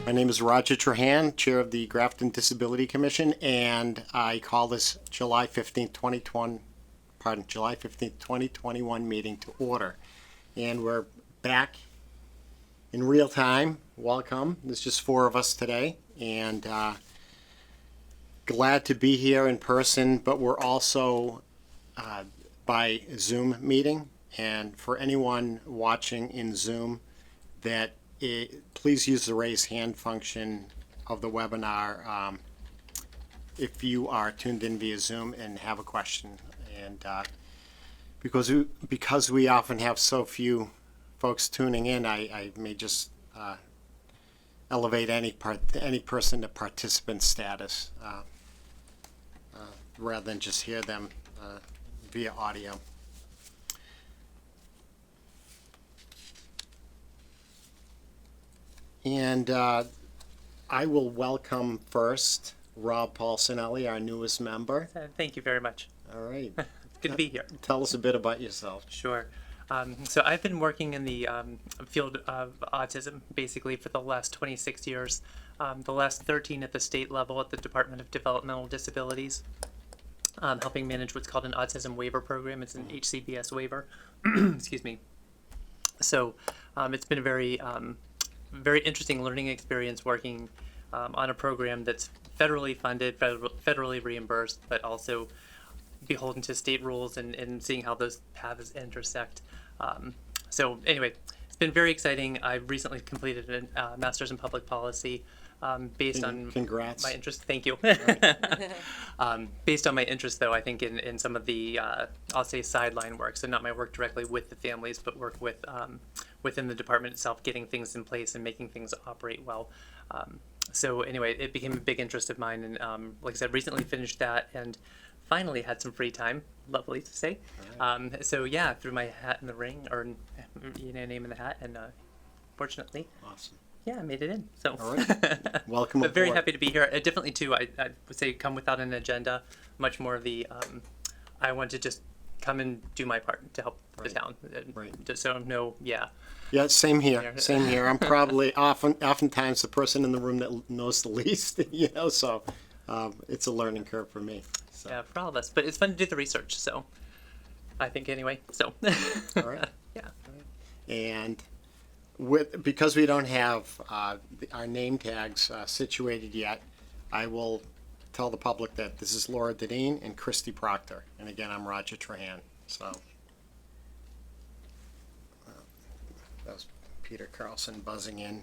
My name is Roger Trahan, Chair of the Grafton Disability Commission, and I call this July 15th, 2021 meeting to order. And we're back in real time. Welcome. There's just four of us today, and glad to be here in person, but we're also by Zoom meeting. And for anyone watching in Zoom, please use the raise hand function of the webinar if you are tuned in via Zoom and have a question. And because we often have so few folks tuning in, I may just elevate any person to participant status rather than just hear them via audio. And I will welcome first Rob Paulsonelli, our newest member. Thank you very much. All right. It's good to be here. Tell us a bit about yourself. Sure. So I've been working in the field of autism basically for the last 26 years, the last 13 at the state level at the Department of Developmental Disabilities, helping manage what's called an autism waiver program. It's an HCBS waiver. Excuse me. So it's been a very interesting learning experience working on a program that's federally funded, federally reimbursed, but also beholden to state rules and seeing how those paths intersect. So anyway, it's been very exciting. I recently completed a master's in public policy based on Congrats. my interest. Thank you. Based on my interest, though, I think in some of the, I'll say sideline work. So not my work directly with the families, but work with within the department itself, getting things in place and making things operate well. So anyway, it became a big interest of mine. And like I said, recently finished that and finally had some free time. Lovely to say. Right. So yeah, threw my hat in the ring, or name in the hat, and fortunately, Awesome. Yeah, I made it in. So, all right. Welcome. But very happy to be here. Definitely too. I would say come without an agenda. Much more of the I want to just come and do my part to help the town. Right. Just so no, yeah. Yeah, same here. Same here. I'm probably oftentimes the person in the room that knows the least. So it's a learning curve for me. So. Yeah, for all of us. But it's fun to do the research. So I think anyway. So. All right. Yeah. And because we don't have our name tags situated yet, I will tell the public that this is Laura Deneen and Christy Proctor. And again, I'm Roger Trahan. So that was Peter Carlson buzzing in.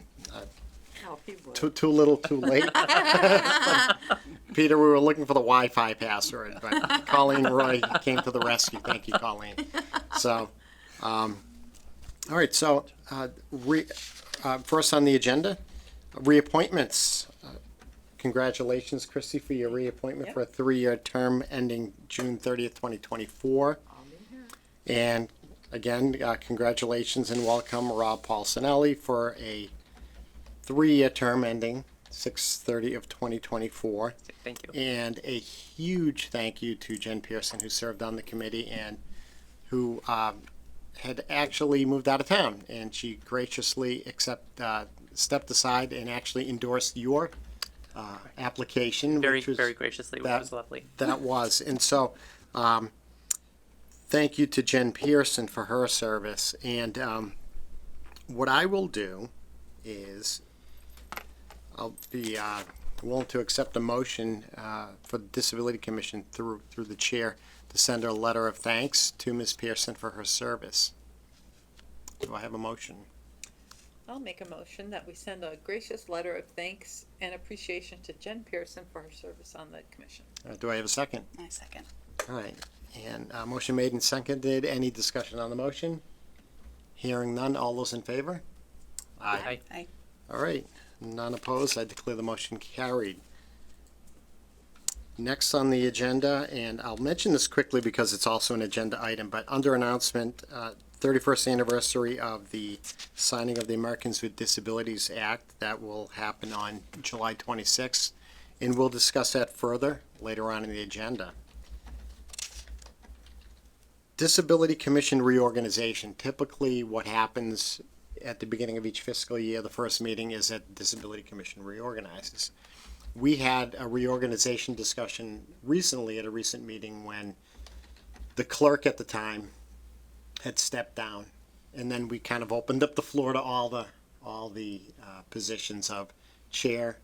Too little, too late. Peter, we were looking for the Wi-Fi password, but Colleen Roy came to the rescue. Thank you, Colleen. So, all right. So, first on the agenda, reappointments. Congratulations, Christy, for your reappointment for a 3-year term ending June 30th, 2024. And again, congratulations and welcome Rob Paulsonelli for a 3-year term ending 6/30 of 2024. Thank you. And a huge thank you to Jen Pearson, who served on the committee and who had actually moved out of town, and she graciously stepped aside and actually endorsed your application. Very graciously, which was lovely. That was. And so thank you to Jen Pearson for her service. And what I will do is I'll be willing to accept a motion for the Disability Commission through the chair to send her a letter of thanks to Ms. Pearson for her service. Do I have a motion? I'll make a motion that we send a gracious letter of thanks and appreciation to Jen Pearson for her service on the commission. Do I have a second? I second. All right. And motion made and seconded. Any discussion on the motion? Hearing none. All those in favor? Aye. Aye. All right. None opposed. I declare the motion carried. Next on the agenda, and I'll mention this quickly because it's also an agenda item, but under announcement, 31st anniversary of the signing of the Americans with Disabilities Act. That will happen on July 26th, and we'll discuss that further later on in the agenda. Disability Commission reorganization. Typically what happens at the beginning of each fiscal year, the first meeting is that the Disability Commission reorganizes. We had a reorganization discussion recently at a recent meeting when the clerk at the time had stepped down. And then we kind of opened up the floor to all the positions of chair,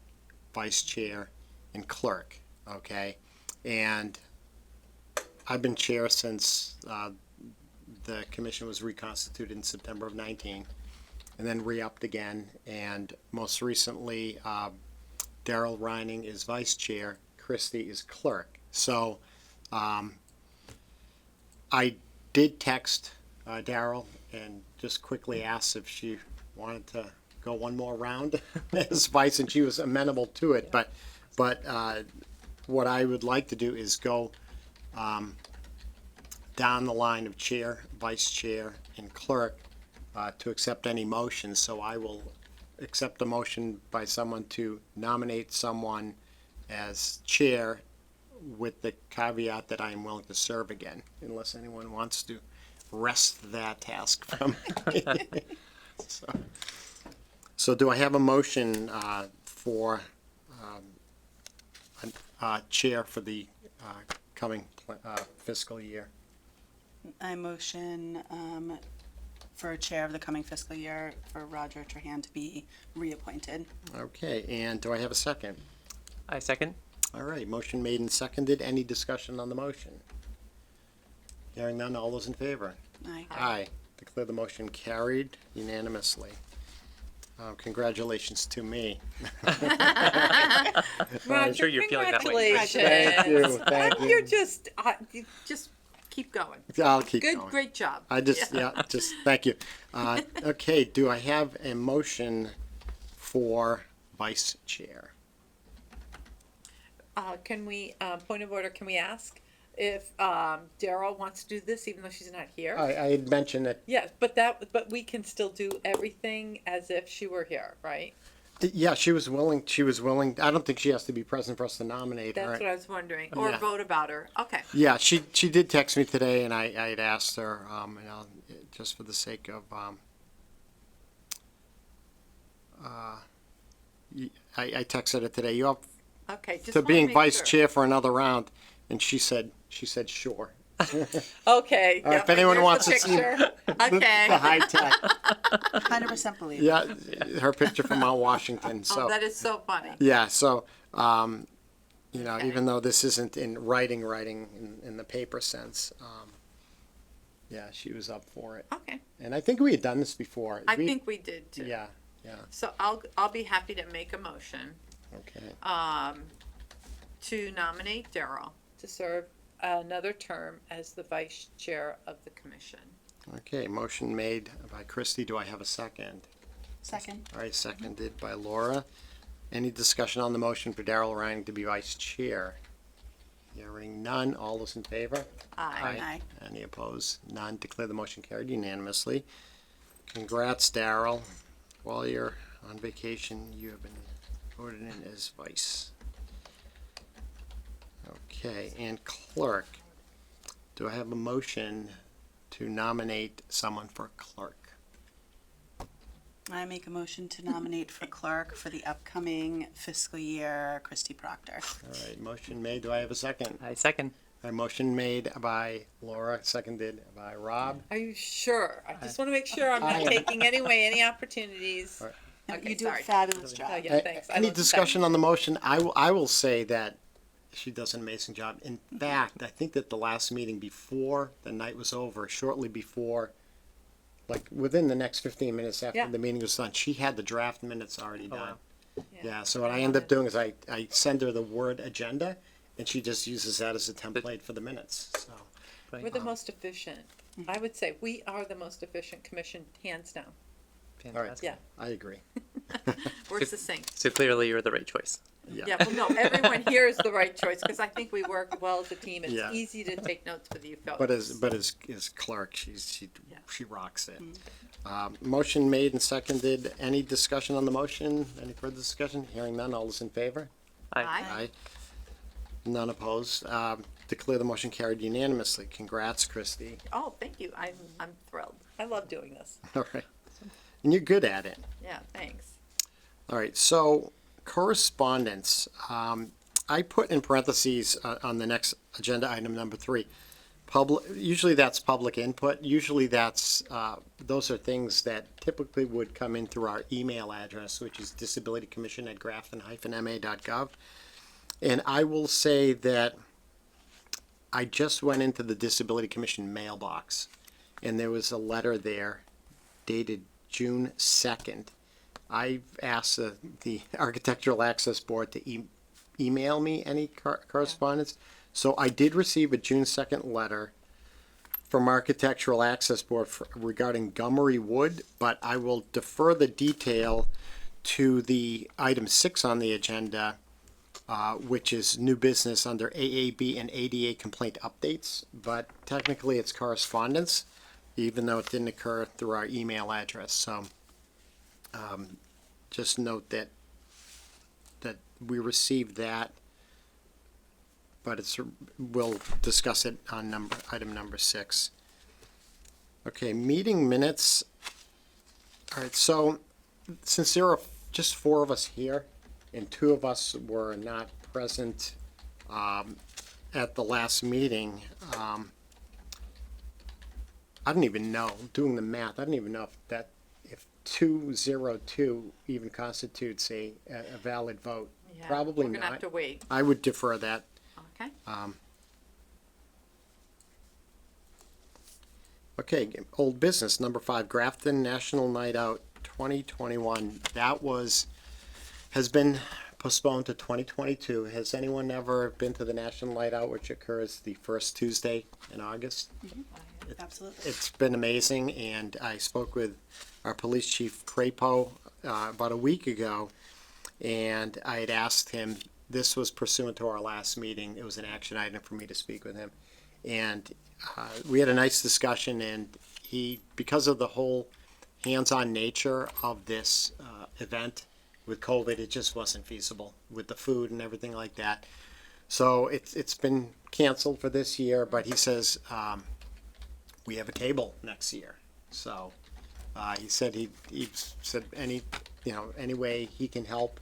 vice chair, and clerk, okay? And I've been chair since the commission was reconstituted in September of 19, and then re-upped again. And most recently, Daryl Reining is vice chair, Christie is clerk. So I did text Daryl and just quickly asked if she wanted to go one more round as vice, and she was amenable to it. But what I would like to do is go down the line of chair, vice chair, and clerk to accept any motions. So I will accept a motion by someone to nominate someone as chair with the caveat that I am willing to serve again, unless anyone wants to wrest that task from me. So do I have a motion for chair for the coming fiscal year? I motion for chair of the coming fiscal year for Roger Trahan to be reappointed. Okay, and do I have a second? I second. All right, motion made and seconded. Any discussion on the motion? Hearing none, all those in favor? Aye. Aye. Declare the motion carried unanimously. Congratulations to me. Roger, sure you're feeling that way. congratulations. Thank you, thank you. You're you just keep going. I'll keep Good, going. great job. Just, thank you. Okay, do I have a motion for vice chair? Can we, point of order, can we ask if Daryl wants to do this, even though she's not here? I had mentioned that, Yes, but we can still do everything as if she were here, right? yeah, she was willing, I don't think she has to be present for us to nominate her. That's what I was wondering, or Yeah. vote about her. Okay. Yeah, she did text me today, and I had asked her, just for the sake of, I texted her today, you up Okay, just to wanna being make vice sure. chair for another round? And she said sure. Okay. All right, if yep, anyone there's wants the to see picture. The Okay. high tech, 100% believe. yeah, her picture from Mount Washington, Oh, so, that is so funny. yeah, so, Okay. even though this isn't in writing in the paper sense, yeah, she was up for it. Okay, And I think we had done this before. I think we did too. Yeah, So I'll be happy to make a motion, okay. to nominate Daryl to serve another term as the vice chair of the commission. Okay, motion made by Christie. Do I have a second? Second. All right, seconded by Laura. Any discussion on the motion for Daryl Ryan to be vice chair? Hearing none. All those in favor? Aye. Aye. Any opposed? None. Declare the motion carried unanimously. Congrats, Daryl. While you're on vacation, you have been voted in as vice. Okay, and clerk. Do I have a motion to nominate someone for clerk? I make a motion to nominate for clerk for the upcoming fiscal year, Christy Proctor. All right, motion made. Do I have a second? I second. A motion made by Laura, seconded by Rob. Are you sure? I just want to make sure I'm I not am. taking any opportunities. All right. Okay, You do a sorry. fabulous Oh, job. yeah, thanks. I Any love discussion on the motion? I will say that she does an amazing job. In fact, I think that the last meeting before the night was over, shortly before, like within the next 15 minutes after Yeah. the meeting was done, she had the draft minutes already Oh, done. wow. Yeah, so what I end up doing is I send her the Word agenda, and she just uses that as a template for the minutes, so. We're the most efficient. I would say we are the most efficient commission, hands down. Fantastic. Yeah. I agree. We're succinct. So clearly you're the right choice. Yeah, well, no, everyone here is the right choice because I think we work well as a team. It's Yeah. easy to take notes with you folks. But as clerk, she Yeah. she rocks it. Motion made and seconded. Any discussion on the motion? Any further discussion? Hearing none. All those in favor? Aye. Aye. None opposed. Declare the motion carried unanimously. Congrats, Christy. Oh, thank you. I'm thrilled. I love doing this. All right. and you're good at it. Yeah, thanks. All right, so correspondence. I put in parentheses on the next agenda item number 3. Usually that's public input. Usually that's, those are things that typically would come in through our email address, which is disabilitycommission@grafton-ma.gov. And I will say that I just went into the Disability Commission mailbox, and there was a letter there dated June 2nd. I've asked the Architectural Access Board to email me any correspondence. So I did receive a June 2nd letter from Architectural Access Board regarding Gummery Wood, but I will defer the detail to the item 6 on the agenda, which is new business under AAB and ADA complaint updates. But technically it's correspondence, even though it didn't occur through our email address. So just note that we received that, but we'll discuss it on item number 6. Okay, meeting minutes. All right, so since there are just 4 of us here and 2 of us were not present at the last meeting, I don't even know, doing the math, I don't even know if 202 even constitutes a valid vote. Yeah, Probably we're gonna have not. to wait. I would defer that. Okay. Okay, old business, number 5, Grafton National Night Out 2021. That has been postponed to 2022. Has anyone ever been to the National Night Out, which occurs the first Tuesday in August? Absolutely. It's been amazing, and I spoke with our police chief Crapo about a week ago, and I had asked him, this was pursuant to our last meeting, it was an action item for me to speak with him, and we had a nice discussion, and because of the whole hands-on nature of this event with COVID, it just wasn't feasible with the food and everything like that. So it's been canceled for this year, but he says we have a table next year. So he said he said any way he can help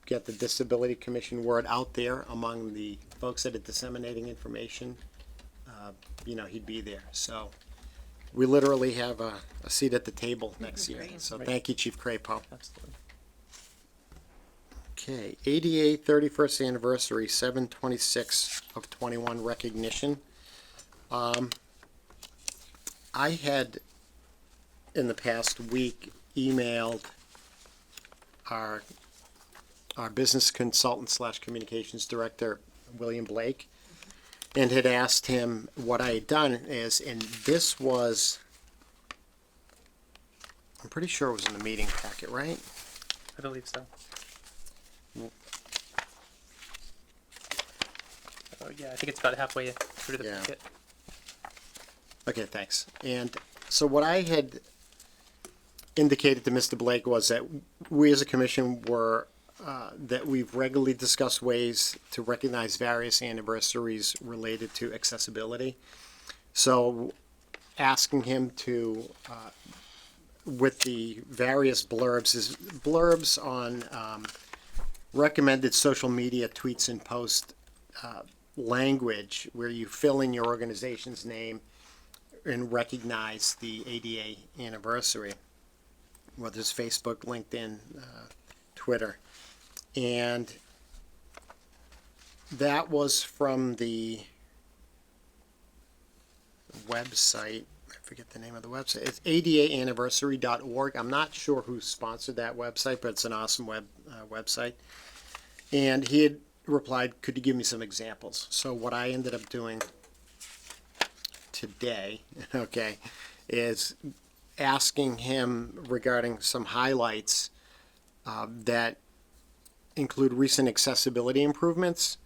get the Disability Commission word out there among the folks that are disseminating information, he'd be there. So we literally have a seat at the table next year. So thank you, Chief Crapo. Absolutely. Okay, ADA 31st anniversary, 7/26 of 21 recognition. I had in the past week emailed our business consultant / communications director, William Blake, and had asked him what I had done and this was, I'm pretty sure it was in the meeting packet, right? I believe so. Oh, yeah, I think it's about halfway through the Yeah. packet. Okay, thanks. And so what I had indicated to Mr. Blake was that we as a commission that we've regularly discussed ways to recognize various anniversaries related to accessibility. So asking him to, with the various blurbs on recommended social media tweets and post language where you fill in your organization's name and recognize the ADA anniversary, whether it's Facebook, LinkedIn, Twitter. And that was from the website. I forget the name of the website. It's adaanniversary.org. I'm not sure who sponsored that website, but it's an awesome website. And he had replied, could you give me some examples? So what I ended up doing today, okay, is asking him regarding some highlights that include recent accessibility improvements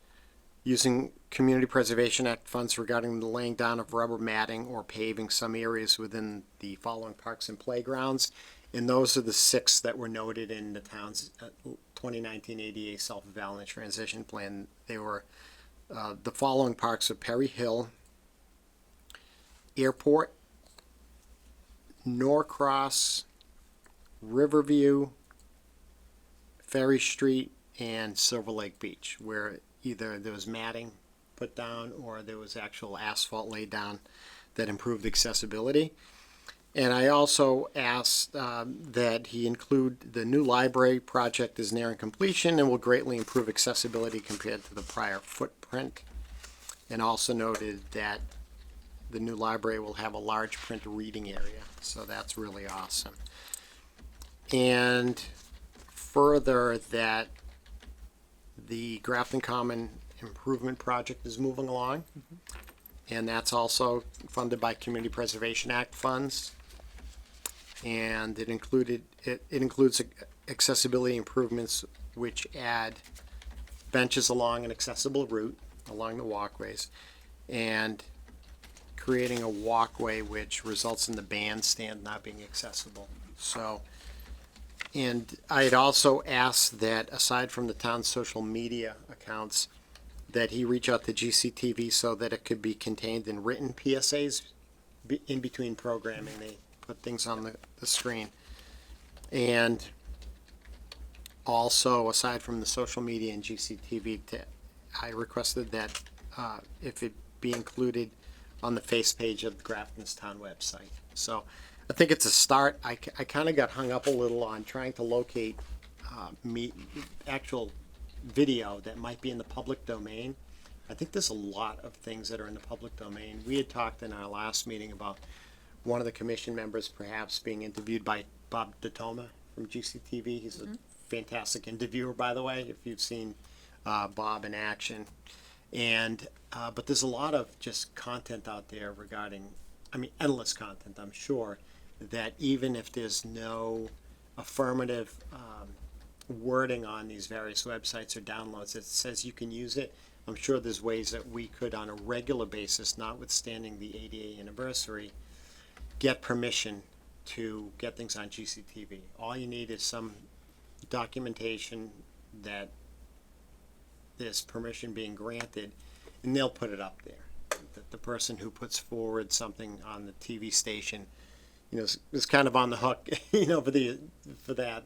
using Community Preservation Act funds regarding the laying down of rubber matting or paving some areas within the following parks and playgrounds. And those are the 6 that were noted in the town's 2019 ADA Self-Eval Transition Plan. They were the following parks are Perry Hill, Airport, Norcross, Riverview, Ferry Street, and Silver Lake Beach, where either there was matting put down or there was actual asphalt laid down that improved accessibility. And I also asked that he include the new library project is nearing completion and will greatly improve accessibility compared to the prior footprint. And also noted that the new library will have a large print reading area, so that's really awesome. And further, that the Grafton Common Improvement Project is moving along, and that's also funded by Community Preservation Act funds. And it includes accessibility improvements which add benches along an accessible route along the walkways, and creating a walkway which results in the bandstand not being accessible. So, and I had also asked that aside from the town's social media accounts, that he reach out to GCTV so that it could be contained in written PSAs in between programming. They put things on the screen. And also, aside from the social media and GCTV, I requested that if it be included on the face page of Grafton's town website. So I think it's a start. I kind of got hung up a little on trying to locate actual video that might be in the public domain. I think there's a lot of things that are in the public domain. We had talked in our last meeting about one of the commission members perhaps being interviewed by Bob DeToma from GCTV. He's a fantastic interviewer, by the way, if you've seen Bob in action. And but there's a lot of just content out there regarding, I mean, endless content, I'm sure, that even if there's no affirmative wording on these various websites or downloads that says you can use it, I'm sure there's ways that we could, on a regular basis, notwithstanding the ADA anniversary, get permission to get things on GCTV. All you need is some documentation that there's permission being granted, and they'll put it up there. The person who puts forward something on the TV station, you know, is kind of on the hook, you know, for that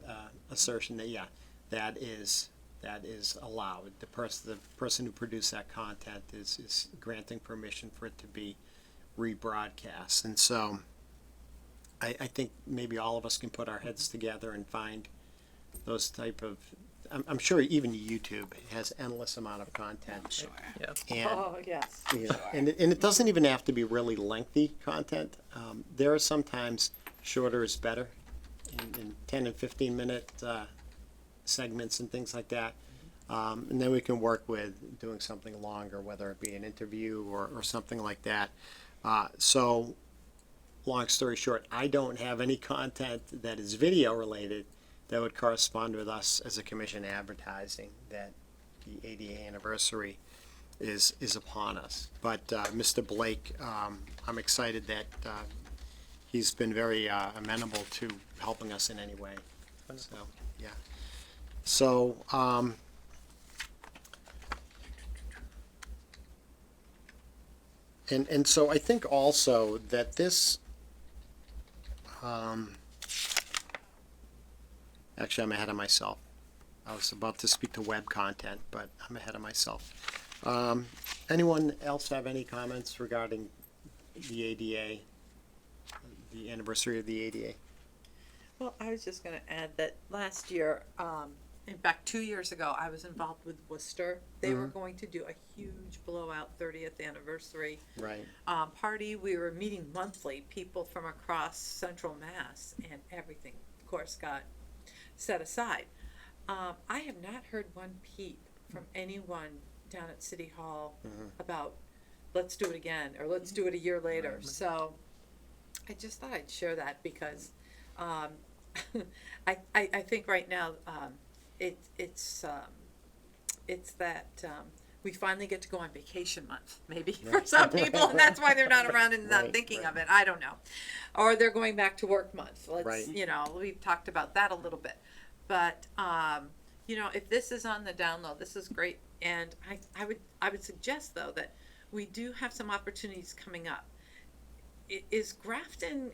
assertion that that is allowed. The person who produced that content is granting permission for it to be rebroadcast, and so I think maybe all of us can put our heads together and find those type of. I'm sure even YouTube has endless amount of content. Sure. Yeah. And, Oh, yes. you know, and it doesn't even have to be really lengthy content. There are sometimes shorter is better, in 10 and 15 minute segments and things like that. And then we can work with doing something longer, whether it be an interview or something like that. So, long story short, I don't have any content that is video related that would correspond with us as a commission advertising that the ADA anniversary is upon us. But Mr. Blake, I'm excited that he's been very amenable to helping us in any way. So, yeah. So, and so I think also that this, actually, I'm ahead of myself. I was about to speak to web content, but I'm ahead of myself. Anyone else have any comments regarding the ADA, the anniversary of the ADA? Well, I was just gonna add that last year, in fact, 2 years ago, I was involved with Worcester. They were going to do a huge blowout 30th anniversary Right. party. We were meeting monthly, people from across Central Mass, and everything, of course, got set aside. I have not heard one peep from anyone down at City Hall about let's do it again or let's do it a year later. So I just thought I'd share that because I think right now it's that we finally get to go on vacation month, maybe for some people, and that's why they're not around and not Right, thinking right. of it. I don't know, or they're going back to work month. Let's, Right. you know, we've talked about that a little bit, but you know, if this is on the download, this is great, and I would suggest though that we do have some opportunities coming up. Is Grafton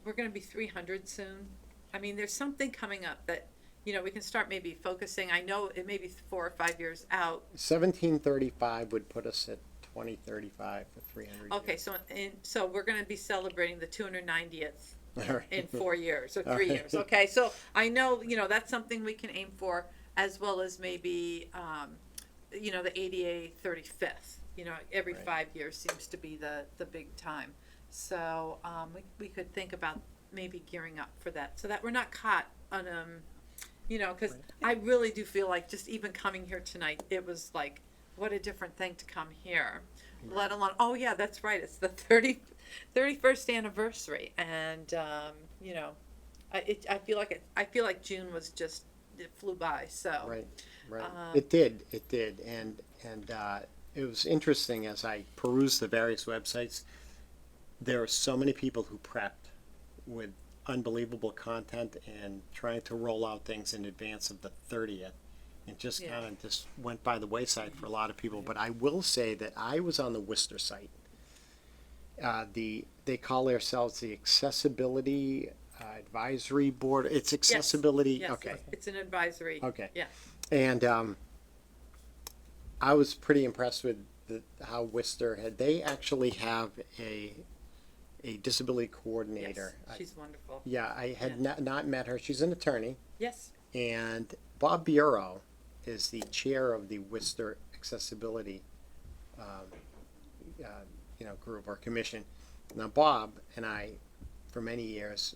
we're gonna be 300 soon. I mean, there's something coming up that, we can start maybe focusing. I know it may be 4 or 5 years out. 1735 would put us at 2035 for 300 Okay, years. so we're gonna be celebrating the 290th All right. in 4 years or All 3 right. years. Okay, so I know, that's something we can aim for, as well as maybe, the ADA 35th. Every Right. 5 years seems to be the big time. So we could think about maybe gearing up for that, so that we're not caught on because I really do feel like just even coming here tonight, it was like, what a different thing to come here. Let alone, oh yeah, that's right, it's the 31st anniversary, and I feel like June was just, it flew by. So Right, right. It did, and it was interesting as I perused the various websites. There are so many people who prepped with unbelievable content and trying to roll out things in advance of the 30th. It just Yeah. kind of just went by the wayside for a lot of people. But I will say that I was on the Worcester site. They call themselves the Accessibility Advisory Board. It's accessibility. yes, Okay. it's an advisory. Okay. Yeah. And I was pretty impressed with how Worcester had. They actually have a disability coordinator. Yes, she's wonderful. I had Yeah. not met her. She's an attorney, Yes. and Bob Bureau is the chair of the Worcester Accessibility, group or commission. Now, Bob and I, for many years,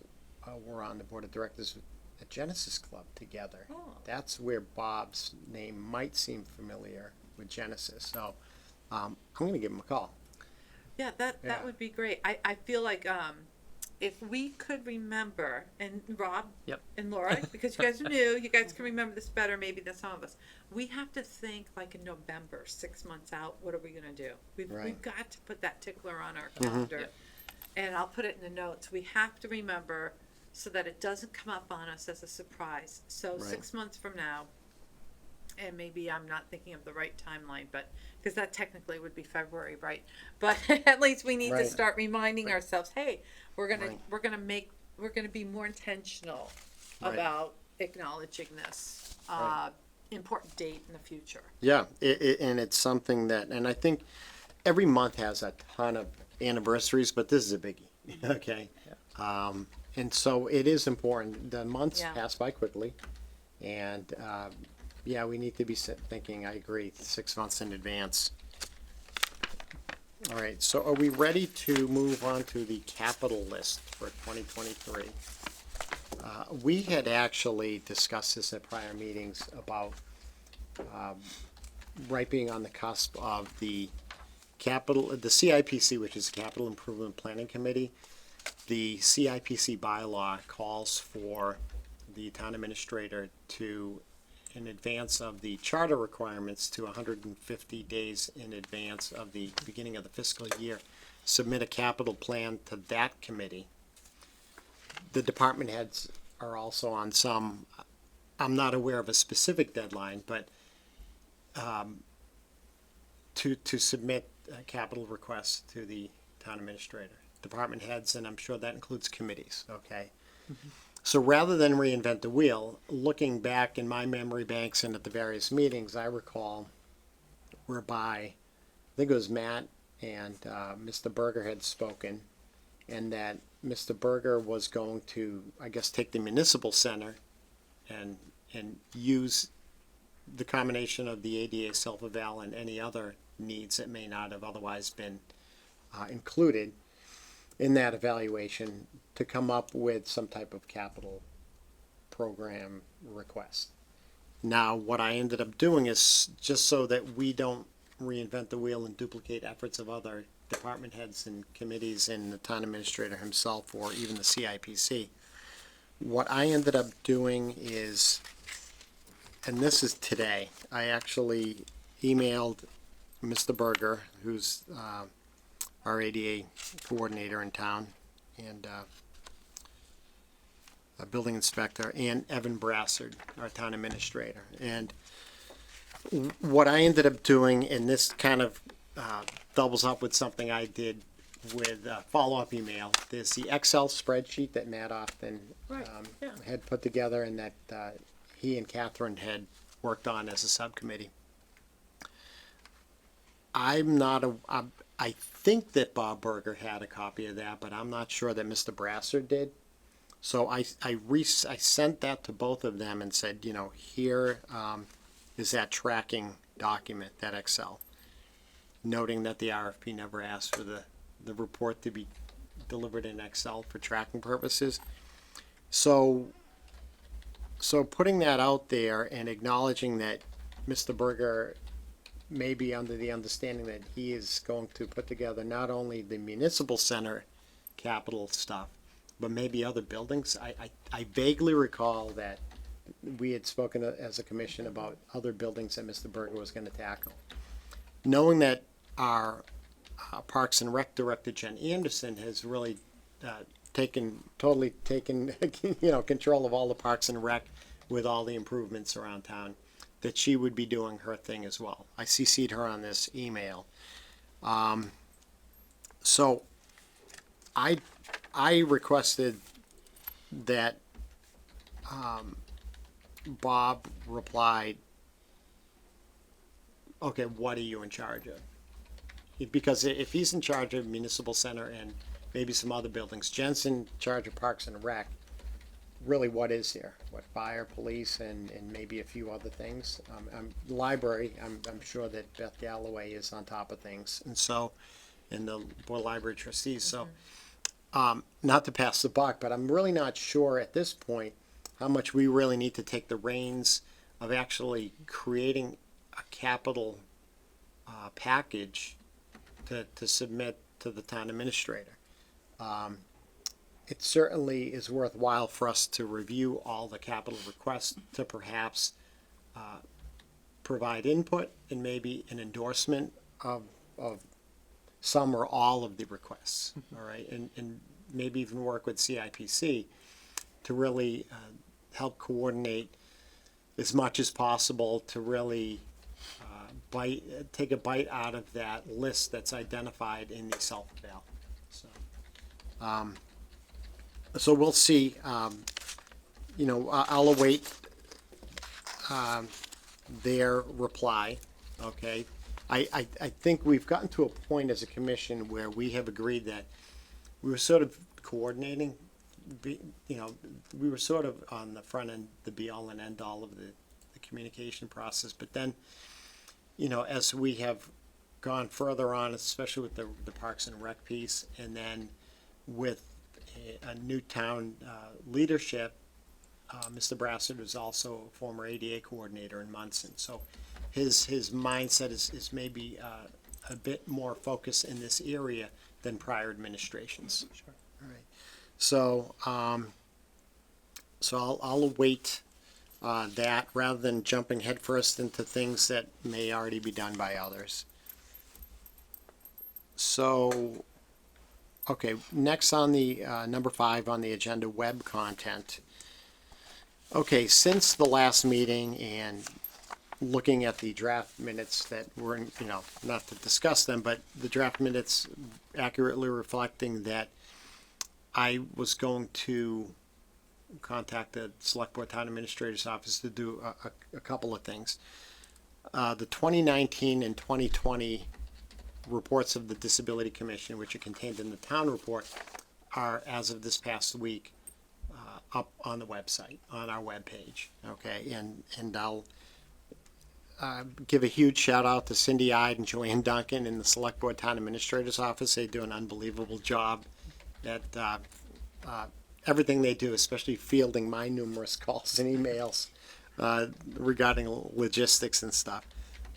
were on the board of directors at Genesis Club together. Oh. That's where Bob's name might seem familiar with Genesis. So I'm going to give him a call. Yeah, that Yeah. would be great. I feel like if we could remember, and Rob Yep. and Laura, because you guys are new, you guys can remember this better maybe than some of us. We have to think like in November, 6 months out, what are we gonna do? We've Right. got to put that tickler on our calendar. Yep. And I'll put it in the notes. We have to remember so that it doesn't come up on us as a surprise. So Right. 6 months from now, and maybe I'm not thinking of the right timeline, but because that technically would be February, right? But at least we need Right. to start reminding ourselves, hey, we're gonna Right. we're gonna be more intentional Right. about acknowledging this Right. important date in the future. Yeah, and it's something that, and I think every month has a ton of anniversaries, but this is a biggie. Okay. And so it is important. The months Yeah. pass by quickly, and we need to be thinking. I agree, 6 months in advance. All right. So are we ready to move on to the capital list for 2023? We had actually discussed this at prior meetings about right being on the cusp of the CIPC, which is the Capital Improvement Planning Committee. The CIPC bylaw calls for the town administrator to, in advance of the charter requirements, to 150 days in advance of the beginning of the fiscal year, submit a capital plan to that committee. The department heads are also on some, I'm not aware of a specific deadline, but to submit capital requests to the town administrator, department heads, and I'm sure that includes committees, okay? So rather than reinvent the wheel, looking back in my memory banks and at the various meetings, I recall whereby, I think it was Matt and Mr. Berger had spoken, and that Mr. Berger was going to, I guess, take the municipal center and use the combination of the ADA self-eval and any other needs that may not have otherwise been included in that evaluation to come up with some type of capital program request. Now, what I ended up doing is, just so that we don't reinvent the wheel and duplicate efforts of other department heads and committees and the town administrator himself or even the CIPC, what I ended up doing is, and this is today, I actually emailed Mr. Berger, who's our ADA coordinator in town, and a building inspector, and Evan Brassard, our town administrator. And what I ended up doing, and this kind of doubles up with something I did with a follow-up email. There's the Excel spreadsheet that Matt Austin Right, yeah. had put together and that he and Catherine had worked on as a subcommittee. I think that Bob Berger had a copy of that, but I'm not sure that Mr. Brasser did. So I sent that to both of them and said, you know, here is that tracking document, that Excel, noting that the RFP never asked for the report to be delivered in Excel for tracking purposes. So putting that out there and acknowledging that Mr. Berger may be under the understanding that he is going to put together not only the municipal center capital stuff, but maybe other buildings. I vaguely recall that we had spoken as a commission about other buildings that Mr. Berger was gonna tackle. Knowing that our Parks and Rec Director, Jen Anderson, has really totally taken you know, control of all the Parks and Rec with all the improvements around town, that she would be doing her thing as well. I CC'd her on this email. So I requested that Bob replied, okay, what are you in charge of? Because if he's in charge of municipal center and maybe some other buildings, Jen's in charge of Parks and Rec, really what is there? What, fire, police, and maybe a few other things? Library, I'm sure that Beth Galloway is on top of things, and so, and the board of library trustees, so, not to pass the buck, but I'm really not sure at this point how much we really need to take the reins of actually creating a capital package to submit to the town administrator. It certainly is worthwhile for us to review all the capital requests to perhaps provide input and maybe an endorsement of some or all of the requests, all right? And maybe even work with CIPC to really help coordinate as much as possible to really take a bite out of that list that's identified in the self-eval. So we'll see. You know, I'll await their reply. Okay. I think we've gotten to a point as a commission where we have agreed that we were sort of coordinating. You know, we were sort of on the front end, the be all and end all of the communication process. But then, you know, as we have gone further on, especially with the Parks and Rec piece, and then with a new town leadership, Mr. Brassard is also a former ADA coordinator in Munson, so his mindset is maybe a bit more focused in this area than prior administrations. Sure. All right. So I'll await that rather than jumping headfirst into things that may already be done by others. So, okay, next on the number 5 on the agenda, web content. Okay, since the last meeting and looking at the draft minutes that were, you know, not to discuss them, but the draft minutes accurately reflecting that I was going to contact the Select Board Town Administrator's Office to do a couple of things. The 2019 and 2020 reports of the Disability Commission, which are contained in the town report, are, as of this past week, up on the website, on our webpage. Okay, and I'll give a huge shout out to Cindy Ide and Joanne Duncan in the Select Board Town Administrator's Office. They do an unbelievable job at everything they do, especially fielding my numerous calls and emails regarding logistics and stuff.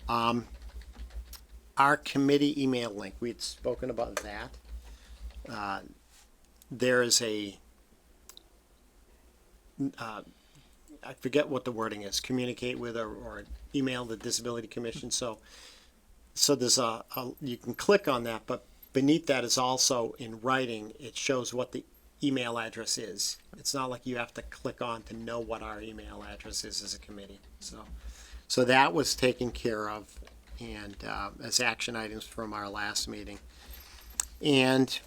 Our committee email link, we had spoken about that. There is a, I forget what the wording is, communicate with or email the Disability Commission. So there's you can click on that, but beneath that is also in writing, it shows what the email address is. It's not like you have to click on to know what our email address is as a committee. So that was taken care of, and as action items from our last meeting. And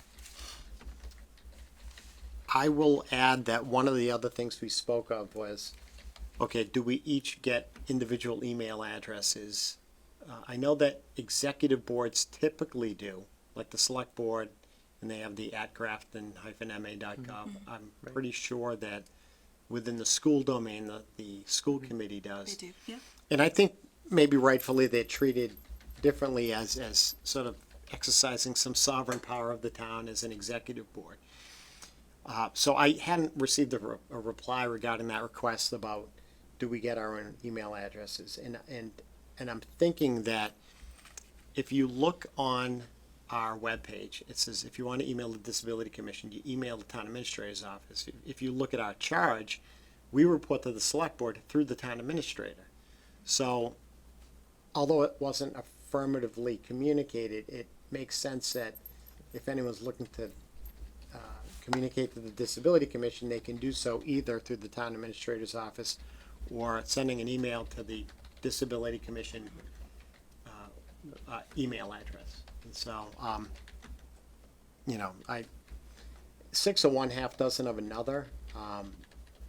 I will add that one of the other things we spoke of was, okay, do we each get individual email addresses? I know that executive boards typically do, like the select board, and they have the @grafton-ma.gov. I'm pretty sure that within the school domain, the school committee They does. do, yeah. And I think maybe rightfully they're treated differently as sort of exercising some sovereign power of the town as an executive board. So I hadn't received a reply regarding that request about, do we get our own email addresses? And I'm thinking that if you look on our webpage, it says if you want to email the Disability Commission, you email the town administrator's office. If you look at our charge, we report to the select board through the town administrator. So although it wasn't affirmatively communicated, it makes sense that if anyone's looking to communicate to the Disability Commission, they can do so either through the town administrator's office or sending an email to the Disability Commission email address. And so, six of one, half dozen of another.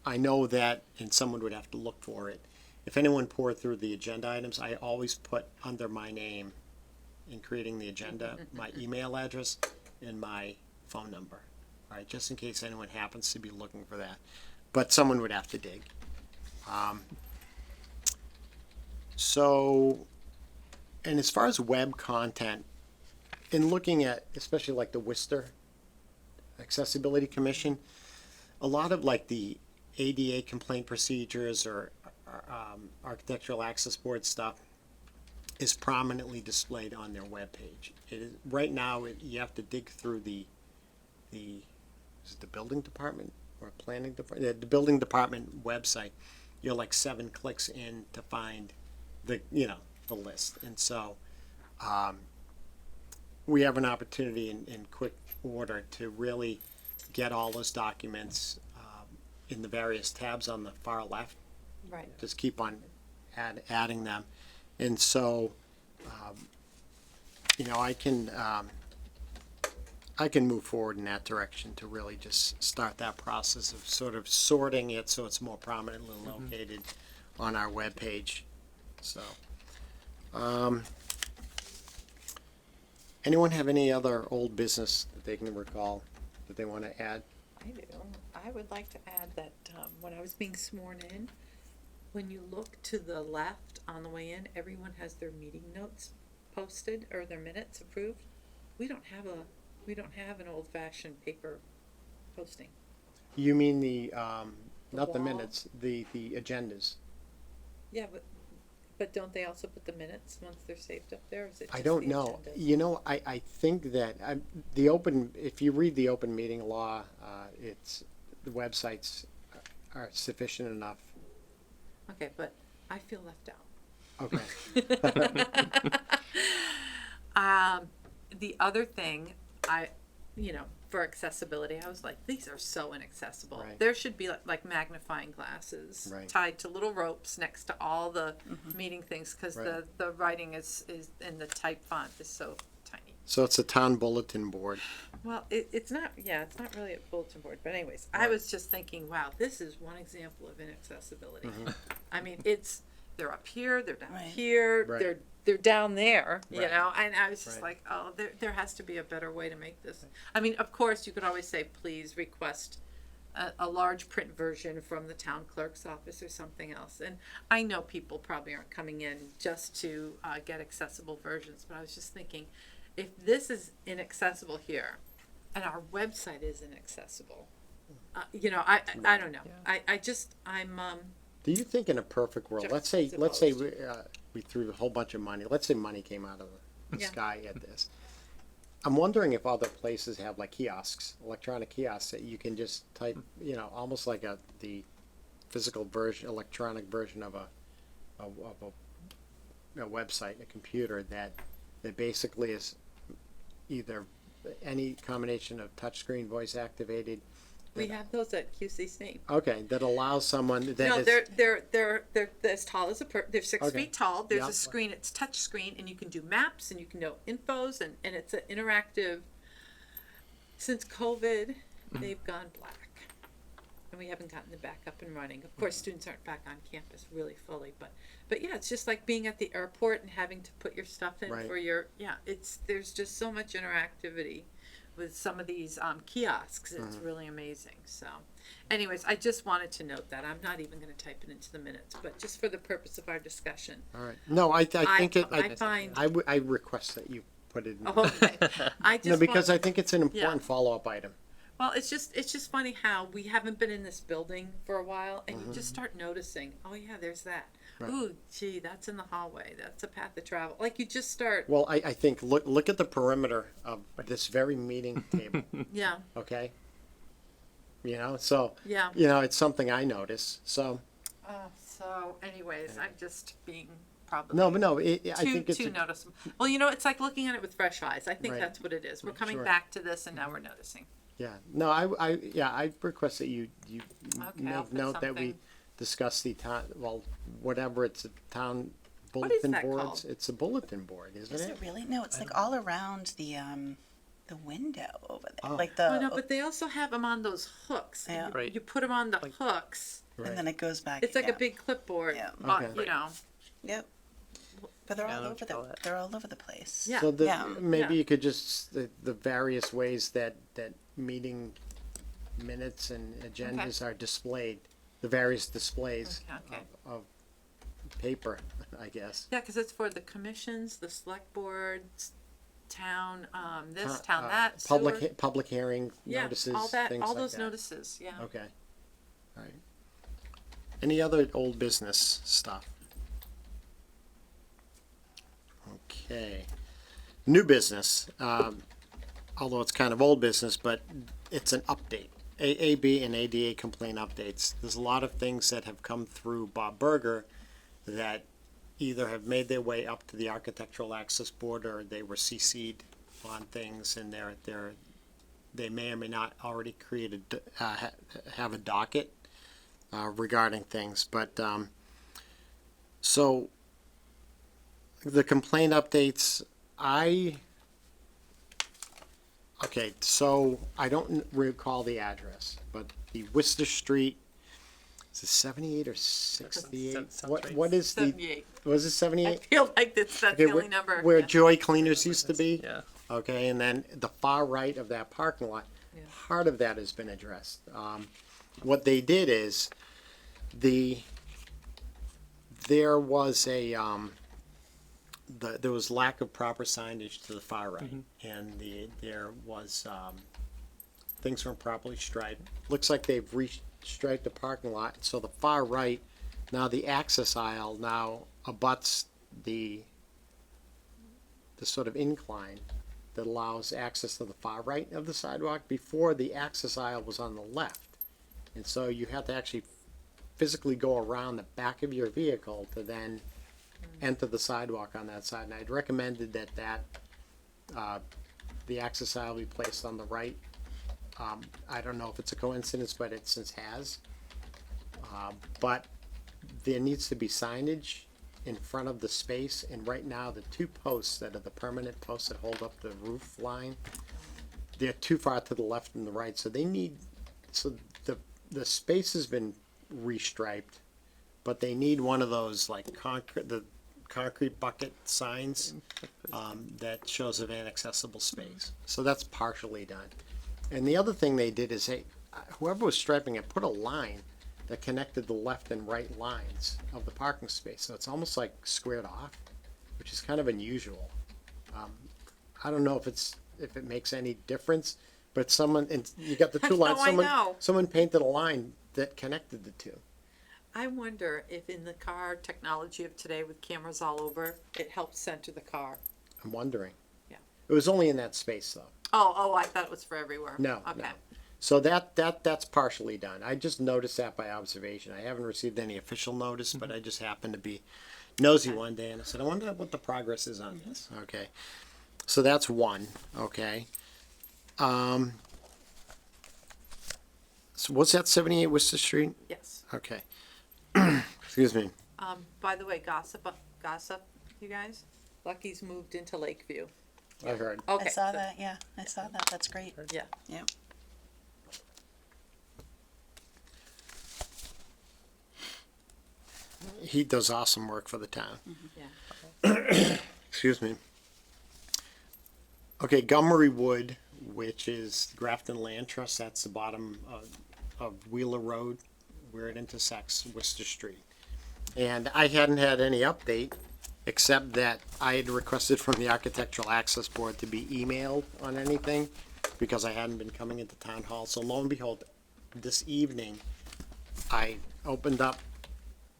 I know that, and someone would have to look for it. If anyone poured through the agenda items, I always put under my name in creating the agenda, my email address and my phone number. All right, just in case anyone happens to be looking for that. But someone would have to dig. And as far as web content, in looking at, especially like the Worcester Accessibility Commission, a lot of like the ADA complaint procedures or Architectural Access Board stuff is prominently displayed on their webpage. It is, right now, you have to dig through is it the building department or planning department? The building department website. You're like 7 clicks in to find the list. And so we have an opportunity in quick order to really get all those documents in the various tabs on the far left. Right. Just keep on adding them. And so, I can move forward in that direction to really just start that process of sort of sorting it so it's more prominently located on our webpage. So, anyone have any other old business that they can recall that they want to add? I do. I would like to add that when I was being sworn in, when you look to the left on the way in, everyone has their meeting notes posted or their minutes approved. We don't have an old-fashioned paper posting. You mean the not the wall. minutes, the agendas? Yeah, but don't they also put the minutes once they're saved up there? Or is it I just don't the know. agendas? I think that if you read the open meeting law, the websites are sufficient enough. Okay, but I feel left out. Okay. The other thing, for accessibility, I was like, these are so inaccessible. Right. There should be like magnifying glasses Right. tied to little ropes next to all the meeting things, because Right. the writing is in the type font is so tiny. So it's a town bulletin board. Well, it's not really a bulletin board, but anyways, I was just thinking, wow, this is one example of inaccessibility. I mean, they're up here, they're down Right. here, Right. they're down there, Right. and I was just Right. like, oh, there has to be a better way to make this. I mean, of course, you could always say, please request a large print version from the town clerk's office or something else. And I know people probably aren't coming in just to get accessible versions, but I was just thinking, if this is inaccessible here, and our website is inaccessible, I don't know. Yeah. Do you think in a perfect world, Just let's say supposed. we threw a whole bunch of money, let's say money came out of the Yeah. sky at this. I'm wondering if other places have like kiosks, electronic kiosks that you can just type, almost like the physical version, electronic version of a website, a computer that basically is either any combination of touchscreen, voice activated. We have those at QCC. Okay, that allows someone that No, is. they're as tall as they're 6 Okay. feet tall. There's Yeah. a screen, it's touch screen, and you can do maps and you can do infos, and it's an interactive since COVID, they've gone black. And we haven't gotten it back up and running. Of course, students aren't back on campus really fully, but yeah, it's just like being at the airport and having to put your stuff in Right. for your, there's just so much interactivity with some of these kiosks. It's really amazing. So anyways, I just wanted to note that. I'm not even gonna type it into the minutes, but just for the purpose of our discussion. All right. No, I think it, I find, I request that you put it in. okay, I just No, because want- I think it's an important follow-up item. Well, it's just funny how we haven't been in this building for a while, and you just start noticing. Oh yeah, there's that. Right. Ooh, gee, that's in the hallway. That's a path of travel. Like you just start. Well, I think, look at the perimeter of this very meeting table, Yeah, okay? So, yeah. it's something I notice, so, So, anyways, I'm just being probably no, but no, I too think it's, too noticeable. Well, it's like looking at it with fresh eyes. I think Right. that's what it is. We're coming Sure. back to this, and now we're noticing. yeah. No, I request that you I'll make put note that we something. discuss the town, well, whatever, it's a town What is bulletin that boards. called? It's a bulletin board, isn't Is it? it really? No, it's like all around the window over there. Oh. Like Oh no, but they also have them on those hooks. and Yeah. You, Right. you put them on the Like- hooks. Right. and then it goes back. It's like yeah. a big clipboard. Yeah. Okay. Yep. But they're Yeah, I all know over what you call the that. they're all over the place. Yeah. So Yeah. maybe Yeah. you could just, the various ways that meeting minutes and agendas are displayed, the various displays Okay. of paper, I guess. Yeah, because it's for the commissions, the select boards, town, this, Uh, town, that, Public, sewer. public hearing Yeah, notices, all that, things all like those that. notices, yeah. Okay, all right. Any other old business stuff? Okay. New business, although it's kind of old business, but it's an update. AAB and ADA complaint updates. There's a lot of things that have come through Bob Berger that either have made their way up to the Architectural Access Board or they were CC'd on things and they may or may not already have a docket regarding things, but so the complaint updates, okay, so I don't recall the address, but the Worcester Street, is it 78 or 68? Sounds What right. what is the, 78. was it I 78? feel like that's the Okay, only number. where yeah. Joy Cleaners used to be? Yeah. Okay, and then the far right of that parking lot, Yeah. part of that has been addressed. What they did is, there was there was lack of proper signage to the far right, and there was, things weren't properly striped. Looks like they've restriped the parking lot, so the far right, now the access aisle now abuts the sort of incline that allows access to the far right of the sidewalk. Before, the access aisle was on the left. And so you have to actually physically go around the back of your vehicle to then enter the sidewalk on that side. And I'd recommended that the access aisle be placed on the right. I don't know if it's a coincidence, but it since has. But there needs to be signage in front of the space, and right now, the two posts that are the permanent posts that hold up the roof line, they're too far to the left and the right, so the space has been restriped, but they need one of those like concrete bucket signs, that shows of inaccessible space. So that's partially done. And the other thing they did is whoever was striping it put a line that connected the left and right lines of the parking space. So it's almost like squared off, which is kind of unusual. I don't know if it makes any difference, but you got the two lines. No, I know. Someone painted a line that connected the two. I wonder if in the car technology of today with cameras all over, it helps center the car. I'm wondering. Yeah. It was only in that space though. Oh, I thought it was for everywhere. No, Okay. no. So that's partially done. I just noticed that by observation. I haven't received any official notice, but I just happened to be nosy one day and I said, I wonder what the progress is on this. Okay. So that's one. Okay. So what's that, 78 Worcester Street? Yes. Okay. Excuse me. By the way, gossip, you guys. Lucky's moved into Lakeview. I heard. Okay. I saw so- that, yeah, I saw that, that's great. Yeah. Yeah. He does awesome work for the town. Yeah. Excuse me. Okay, Gummery Wood, which is Grafton Land Trust, that's the bottom of Wheeler Road, where it intersects Worcester Street. And I hadn't had any update, except that I had requested from the Architectural Access Board to be emailed on anything, because I hadn't been coming into town hall. So lo and behold, this evening, I opened up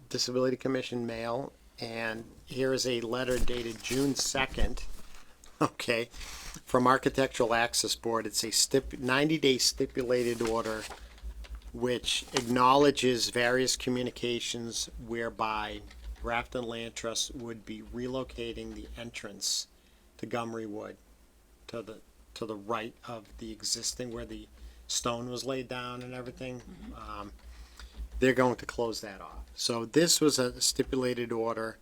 Disability Commission mail, and here is a letter dated June 2nd, okay, from Architectural Access Board. It's a 90-day stipulated order which acknowledges various communications whereby Grafton Land Trust would be relocating the entrance to Gummery Wood to the right of the existing, where the stone was laid down and everything. They're going to close that off. So this was a stipulated order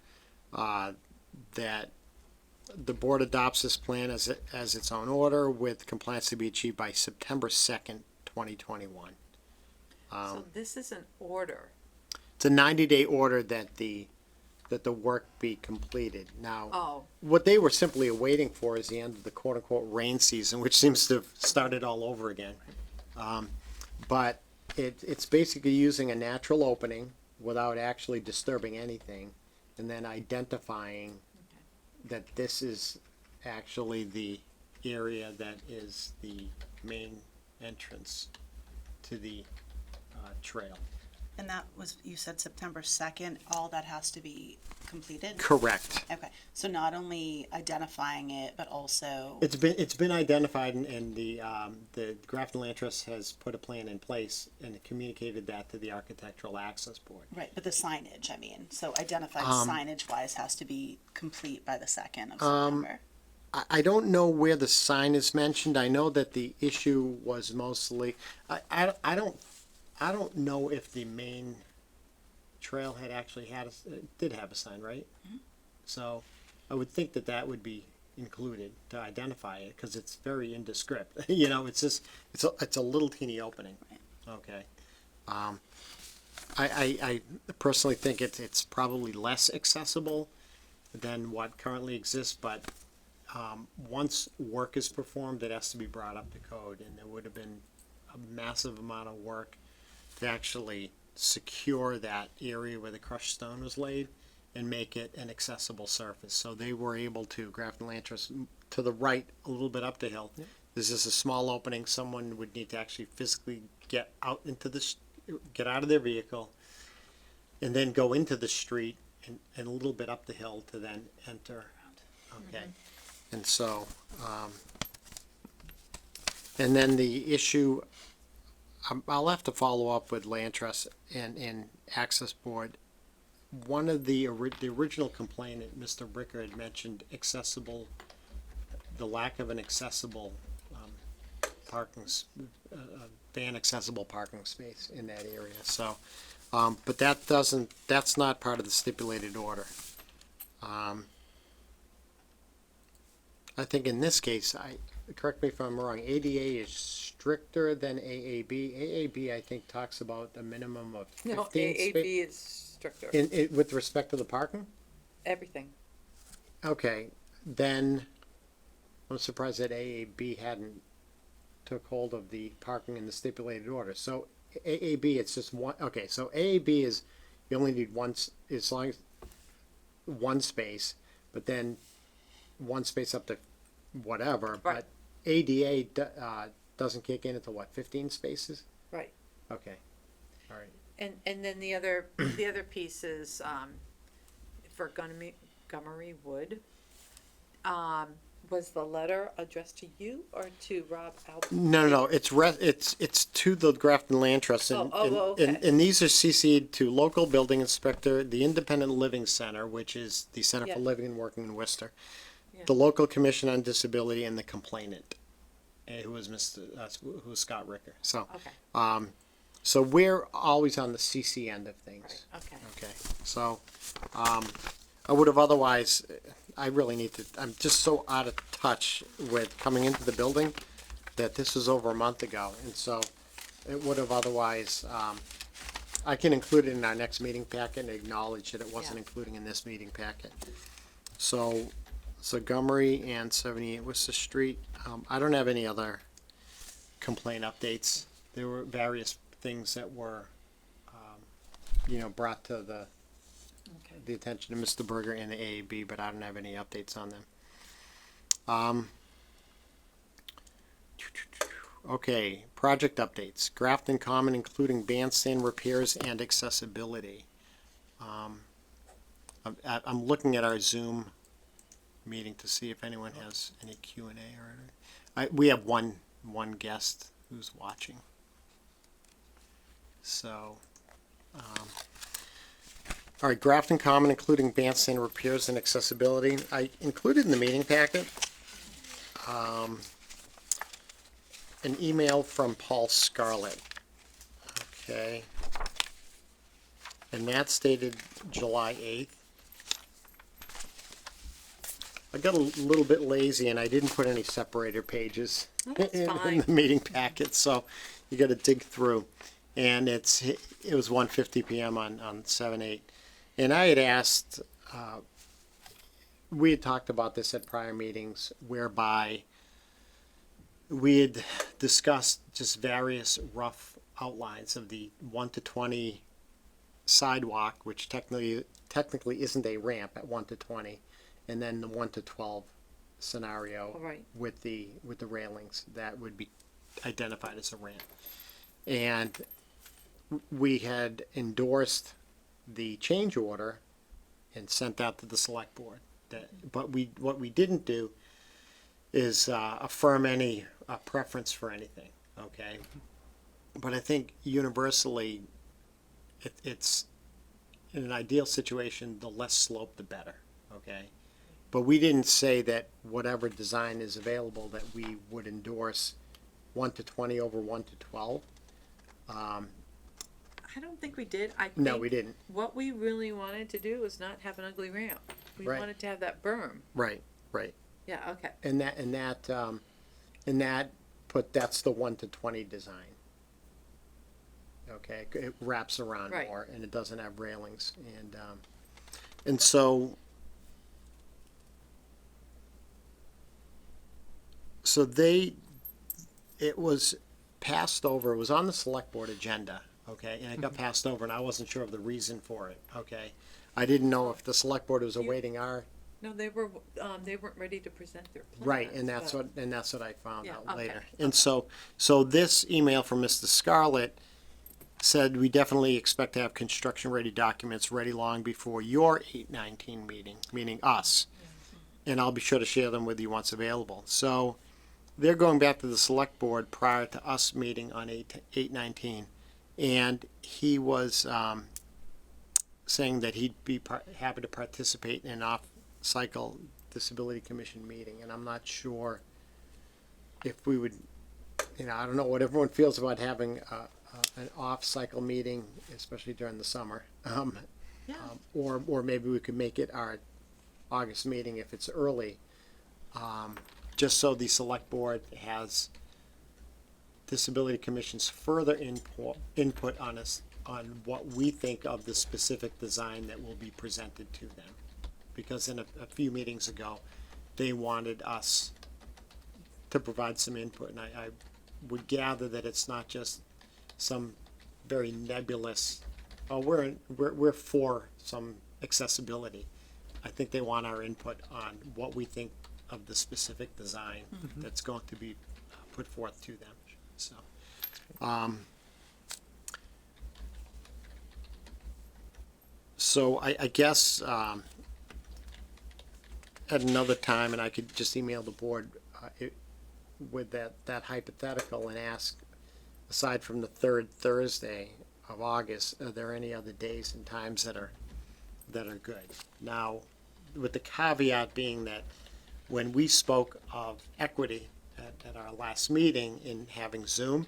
that the board adopts this plan as its own order, with compliance to be achieved by September 2nd, 2021. So this is an order. It's a 90-day order that the work be completed. Now, Oh, what they were simply awaiting for is the end of the quote-unquote rain season, which seems to have started all over again. But it's basically using a natural opening without actually disturbing anything, and then identifying that this is actually the area that is the main entrance to the trail. And that was, you said September 2nd, all that has to be completed? Correct. Okay, so not only identifying it, but also, It's been identified, and the Grafton Land Trust has put a plan in place and communicated that to the Architectural Access Board. right, but the signage, I mean, so identified signage wise has to be complete by the 2nd of September. I don't know where the sign is mentioned. I know that the issue was mostly, I don't know if the main trail had actually did have a sign, right? So I would think that would be included to identify it, because it's very indescript. You know, it's just, it's a little teeny opening. Okay. I personally think it's probably less accessible than what currently exists, but once work is performed, it has to be brought up to code, and there would have been a massive amount of work to actually secure that area where the crushed stone was laid and make it an accessible surface. So they were able to, Grafton Land Trust, to the right, a little bit up the hill. There's just a small opening. Someone would need to actually physically get out get out of their vehicle, and then go into the street and a little bit up the hill to then enter. Okay. And so, and then the issue, I'll have to follow up with Land Trust and Access Board. One of the original complainant, Mr. Bricker, had mentioned the lack of an accessible van accessible parking space in that area. So, but that's not part of the stipulated order. I think in this case, correct me if I'm wrong, ADA is stricter than AAB. AAB, I think, talks about a minimum of 15 no, AAB is stricter. with respect to the parking? Everything. Okay, then I'm surprised that AAB hadn't took hold of the parking in the stipulated order. So AAB, it's just one, okay, so AAB is, you only need as long as one space, but then one space up to whatever, Right. but ADA doesn't kick in until what, 15 spaces? Right. Okay, all right. And then the other piece is for Gummery Wood. Was the letter addressed to you or to Rob Albert? No, it's to the Grafton Land Trust, and, okay. and these are CC'd to local building inspector, the Independent Living Center, which is the Center Yeah. for Living and Working in Worcester, Yeah. the local commission on disability, and the complainant, who was who was Scott Ricker. So, Okay. so we're always on the CC end of things. Right. Okay. Okay, so, I would have otherwise, I really need to, I'm just so out of touch with coming into the building that this was over a month ago, and so it would have otherwise, I can include it in our next meeting packet and acknowledge that it wasn't Yeah. including in this meeting packet. So, Montgomery and 78 Worcester Street, I don't have any other complaint updates. There were various things that were, brought to the attention of Mr. Berger and the AAB, but I don't have any updates on them. Okay, project updates. Grafton Common, including bandstand repairs and accessibility. I'm looking at our Zoom meeting to see if anyone has any Q&A or, we have one guest who's watching. So, all right, Grafton Common, including bandstand repairs and accessibility. I included in the meeting packet, an email from Paul Scarlett. Okay. And that stated July 8th. I got a little bit lazy and I didn't put any separator pages That's in fine. the meeting packet, so you gotta dig through. And it was 1:50 p.m. on 7/8. And I had asked, we had talked about this at prior meetings whereby we had discussed just various rough outlines of the 1 to 20 sidewalk, which technically isn't a ramp at 1 to 20, and then the 1 to 12 scenario Right. with the railings that would be identified as a ramp. And we had endorsed the change order and sent that to the select board. But what we didn't do is affirm any preference for anything, okay? But I think universally, it's, in an ideal situation, the less slope, the better, okay? But we didn't say that whatever design is available, that we would endorse 1 to 20 over 1 to 12. I don't think we did. I think No, we didn't. what we really wanted to do was not have an ugly ramp. We Right. wanted to have that berm. Right. Yeah, okay. And that's the 1 to 20 design. Okay, it wraps around Right. more and it doesn't have railings, and so it was passed over, it was on the select board agenda, okay, and it got passed over and I wasn't sure of the reason for it, okay? I didn't know if the select board was awaiting our, No, they weren't ready to present their plans. right, and that's but- what I found Yeah, out okay. later. And so this email from Mr. Scarlett said, we definitely expect to have construction-ready documents ready long before your 8/19 meeting, meaning us. And I'll be sure to share them with you once available. So they're going back to the select board prior to us meeting on 8/19. And he was saying that he'd be happy to participate in an off-cycle disability commission meeting. And I'm not sure if we would, I don't know what everyone feels about having an off-cycle meeting, especially during the summer. Yeah. Or maybe we could make it our August meeting if it's early, just so the select board has disability commission's further input on us, on what we think of the specific design that will be presented to them. Because in a few meetings ago, they wanted us to provide some input, and I would gather that it's not just some very nebulous, oh, we're for some accessibility. I think they want our input on what we think of the specific design that's going to be put forth to them, so. So I guess, at another time, and I could just email the board, with that hypothetical and ask, aside from the third Thursday of August, are there any other days and times that are good? Now, with the caveat being that when we spoke of equity at our last meeting in having Zoom,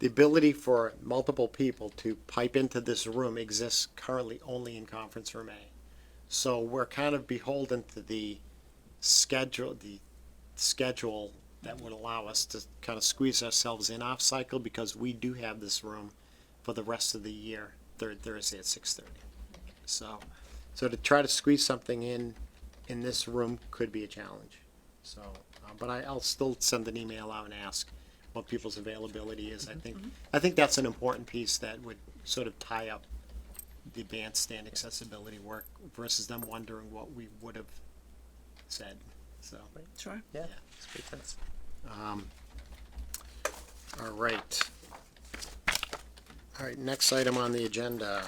the ability for multiple people to pipe into this room exists currently only in conference room A. So we're kind of beholden to the schedule that would allow us to kind of squeeze ourselves in off cycle, because we do have this room for the rest of the year, third Thursday at 6:30. So to try to squeeze something in this room could be a challenge. So, but I'll still send an email out and ask what people's availability is. I think that's an important piece that would sort of tie up the bandstand accessibility work versus them wondering what we would have said. So, Sure. Yeah, this makes sense. all right. All right, next item on the agenda.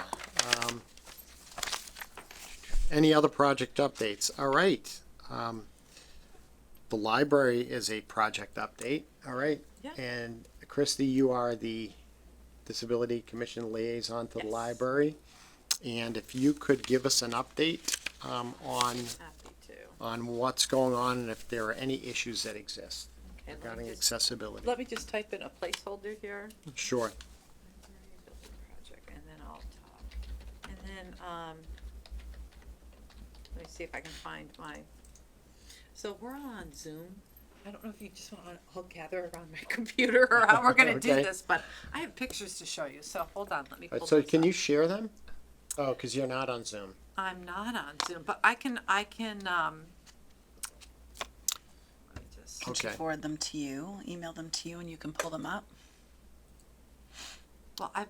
Any other project updates? All right. The library is a project update, all right? Yeah. And Christy, you are the Disability Commission liaison to the Yes. library. And if you could give us an update Happy to. on what's going on and if there are any issues that exist Okay, regarding accessibility. let me just type in a placeholder here. Sure. Project, and then I'll talk. And then, let me see if I can find my, so we're all on Zoom. I don't know if you just want to all gather around my computer or how we're gonna do Okay. this, but I have pictures to show you, so hold on, let me All pull right, so those can up. you share them? Oh, because you're not on Zoom. I'm not on Zoom, but I can, let me just, Can she Okay. forward them to you, email them to you, and you can pull them up? well, I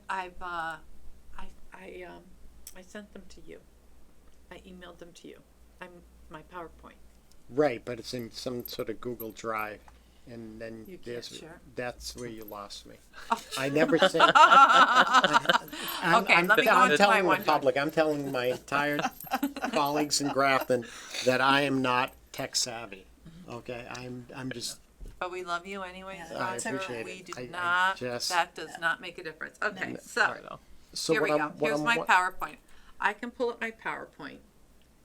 sent them to you. I emailed them to you. My PowerPoint. Right, but it's in some sort of Google Drive, and then You can't there's, share? that's where you lost me. I never said. I'm Okay, let me go into my telling the OneDrive. public, I'm telling my entire colleagues in Grafton that I am not tech savvy. Okay, I'm just, But we love you anyways, Yeah, I Roger. appreciate We it. do I not, just- that does not make a difference. Okay, so, so here what we I'm, go. what Here's I'm, my what- PowerPoint. I can pull up my PowerPoint.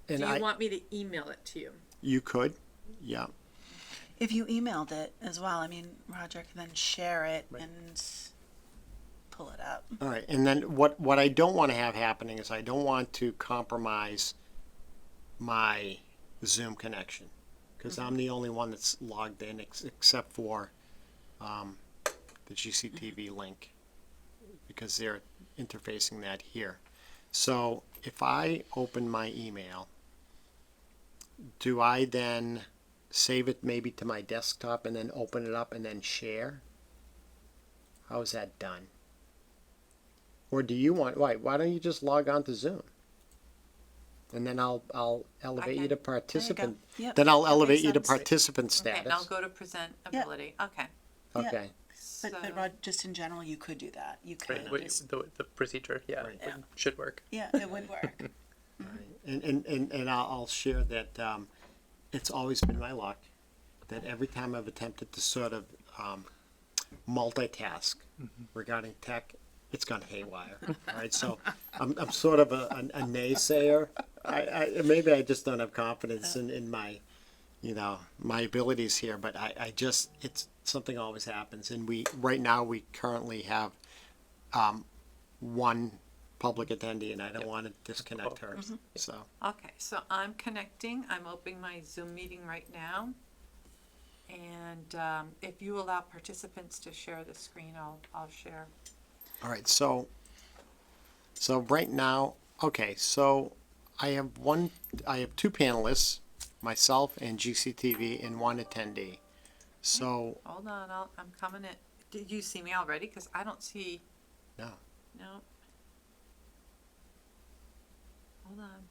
Do and you want me to email it to you? you could, yeah. If you emailed it as well, I mean, Roger can then share it Right. and pull it up. All right, and then what I don't want to have happening is I don't want to compromise my Zoom connection, because I'm the only one that's logged in except for the GCTV link, because they're interfacing that here. So if I open my email, do I then save it maybe to my desktop and then open it up and then share? How is that done? Or do you want, why don't you just log on to Zoom? And then I'll elevate you Okay. to participant. Yep, Then I'll that elevate makes you to sense. participant Okay, and I'll status. go to present Yeah. ability. Okay. Yeah. Okay, So, But Rod, just in general, you could do that. You could Right, just, the procedure, yeah, Right. would- should work. yeah, it would work. and I'll share that, it's always been my luck that every time I've attempted to sort of, multitask regarding tech, it's gone haywire, right? So I'm sort of a naysayer. Maybe I just don't have confidence in my, my abilities here, but I just, it's, something always happens. And right now, we currently have, one public attendee, and I don't want to disconnect her, so. okay, so I'm connecting. I'm opening my Zoom meeting right now. And if you allow participants to share the screen, I'll share. All right, so right now, okay, so I have two panelists, myself and GCTV, and one attendee. So, Hold on, I'm coming in. Did you see me already? Because I don't see. no, No. Hold on.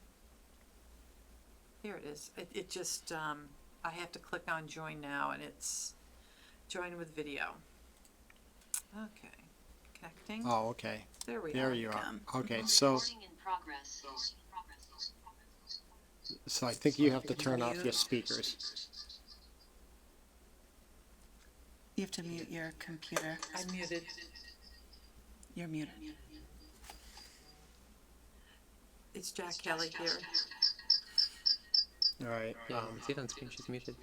Here it is. It just, I have to click on join now and it's join with video. Okay. Connecting. oh, okay, There we there are. you are. Come. Okay, so Recording in progress. I think you have to turn off your speakers. You have to mute your computer. I'm muted. You're muted. It's Jack Kelly here. All right, Yeah, see it on screen, she's muted.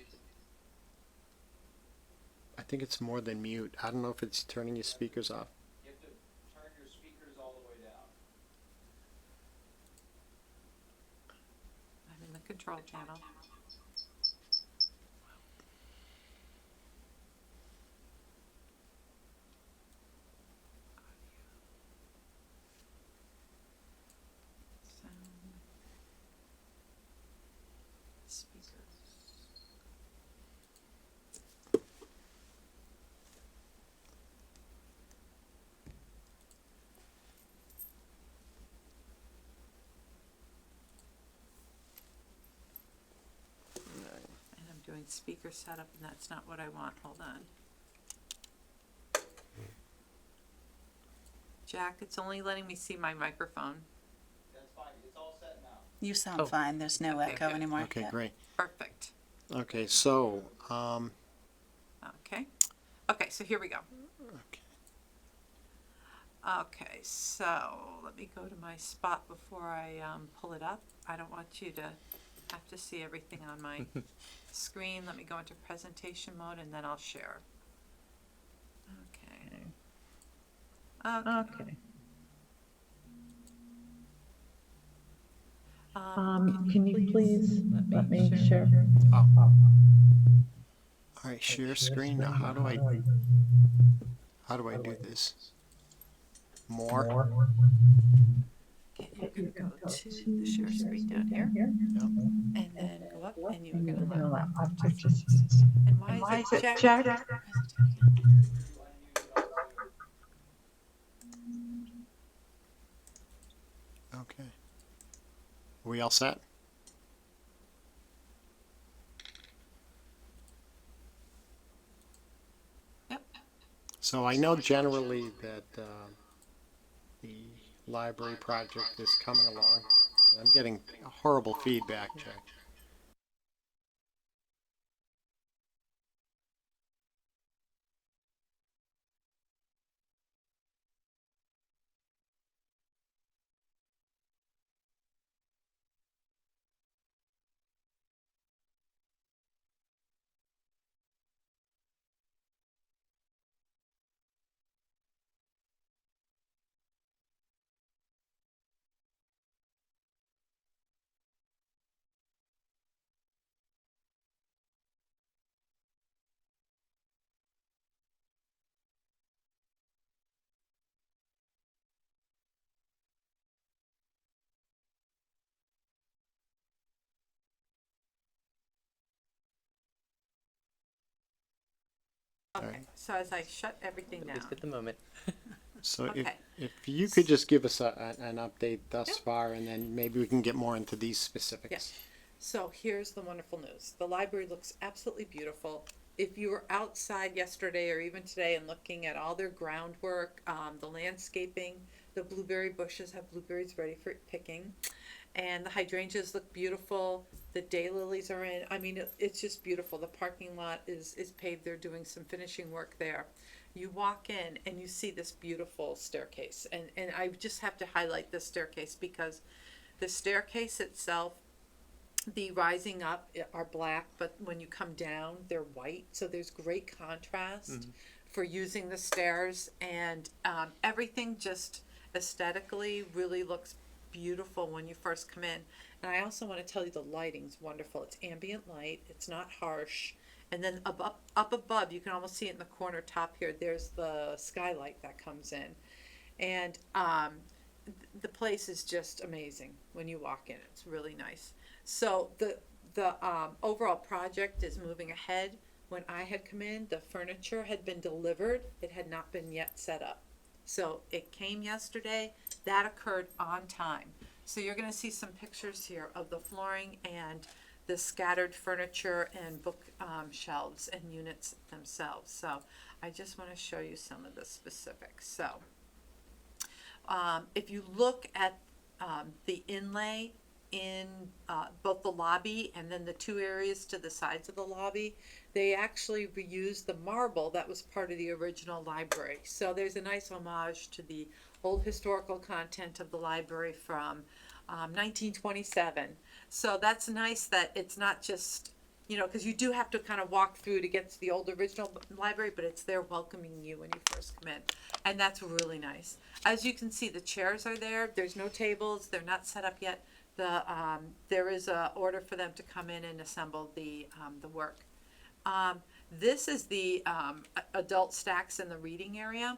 I think it's more than mute. I don't know if it's turning your speakers off. You have to turn your speakers all the way down. I'm in the control panel. speaker setup, and that's not what I want. Hold on. Jack, it's only letting me see my microphone. That's fine, it's all set now. You sound Oh. fine. There's no Okay, echo good. anymore. Okay, Yeah. great. Perfect. Okay, so, Okay. Okay, so here we go. okay. Okay, so let me go to my spot before I pull it up. I don't want you to have to see everything on my screen. Let me go into presentation mode and then I'll share. Okay. Okay. Can you please let me share? Oh. All right, share screen. Now, how do I do this? More? Okay, you're gonna go to the share screen down here, and then go up, and you're gonna allow participants. And why is it Jack? Okay. Are we all set? Yep. So I know generally that the library project is coming along. I'm getting horrible feedback, Jack. Okay, so as I shut everything At down. least at the moment. So Okay. if you could just give us an update thus Yep. far, and then maybe we can get more into these specifics. Yes. So here's the wonderful news. The library looks absolutely beautiful. If you were outside yesterday or even today and looking at all their groundwork, the landscaping, the blueberry bushes have blueberries ready for picking. And the hydrangeas look beautiful. The daylilies are in. I mean, it's just beautiful. The parking lot is paved. They're doing some finishing work there. You walk in and you see this beautiful staircase. And I just have to highlight this staircase because the staircase itself, the rising up are black, but when you come down, they're white. So there's great contrast for using the stairs, and everything just aesthetically really looks beautiful when you first come in. And I also want to tell you the lighting's wonderful. It's ambient light. It's not harsh. And then up above, you can almost see it in the corner top here. There's the skylight that comes in, and the place is just amazing when you walk in. It's really nice. So the overall project is moving ahead. When I had come in, the furniture had been delivered. It had not been yet set up. So it came yesterday. That occurred on time. So you're going to see some pictures here of the flooring and the scattered furniture and book shelves and units themselves. So I just want to show you some of the specifics. So if you look at the inlay in both the lobby and then the two areas to the sides of the lobby, they actually reused the marble that was part of the original library. So there's a nice homage to the old historical content of the library from 1927. So that's nice that it's not just, you know, because you do have to kind of walk through to get to the old original library, but it's there welcoming you when you first come in. And that's really nice. As you can see, the chairs are there. There's no tables. They're not set up yet. There is a order for them to come in and assemble the work. This is the adult stacks in the reading area.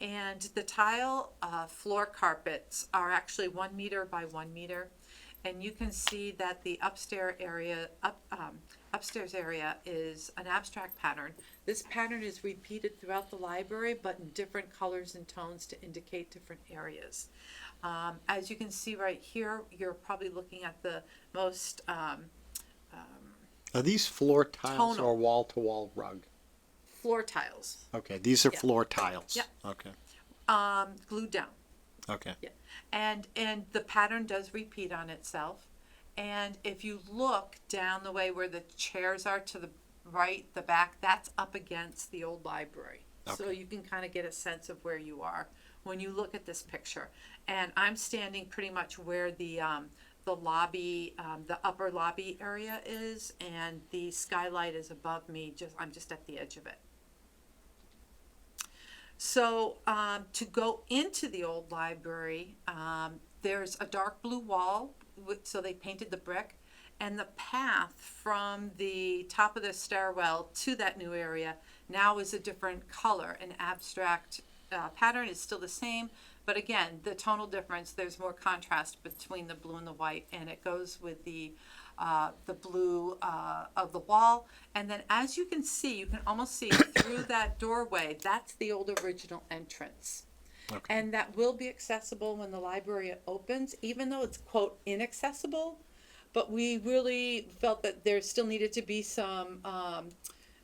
And the tile floor carpets are actually 1 meter by 1 meter. And you can see that the upstairs area is an abstract pattern. This pattern is repeated throughout the library, but in different colors and tones to indicate different areas. As you can see right here, you're probably looking at the most Are these floor tiles Tonal. or wall-to-wall rug? Floor tiles, Okay, these are Yeah. floor tiles. Yep. Okay, glued down. okay. And the pattern does repeat on itself. And if you look down the way where the chairs are to the right, the back, that's up against the old library. So Okay. you can kind of get a sense of where you are when you look at this picture. And I'm standing pretty much where the lobby, the upper lobby area is, and the skylight is above me. I'm just at the edge of it. So to go into the old library, there's a dark blue wall, so they painted the brick, and the path from the top of the stairwell to that new area now is a different color. An abstract pattern is still the same, but again, the tonal difference, there's more contrast between the blue and the white, and it goes with the blue of the wall. And then as you can see, you can almost see through that doorway, that's the old original entrance. Okay. And that will be accessible when the library opens, even though it's quote inaccessible. But we really felt that there still needed to be some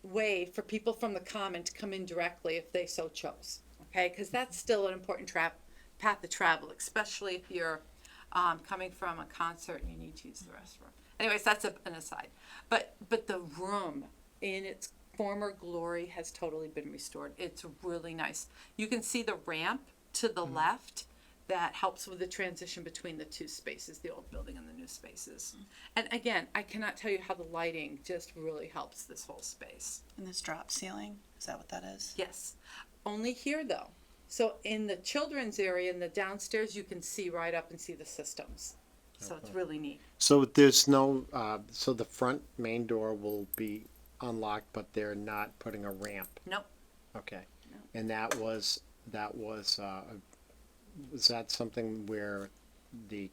way for people from the common to come in directly if they so chose. Okay, because that's still an important path to travel, especially if you're coming from a concert and you need to use the restroom. Anyways, that's an aside. But the room in its former glory has totally been restored. It's really nice. You can see the ramp to the left that helps with the transition between the two spaces, the old building and the new spaces. And again, I cannot tell you how the lighting just really helps this whole space. And this drop ceiling, is that what that is? Yes, only here though. So in the children's area in the downstairs, you can see right up and see the systems. So it's really neat. So there's no, so the front main door will be unlocked, but they're not putting a ramp? Nope. Okay. No. And was that something where the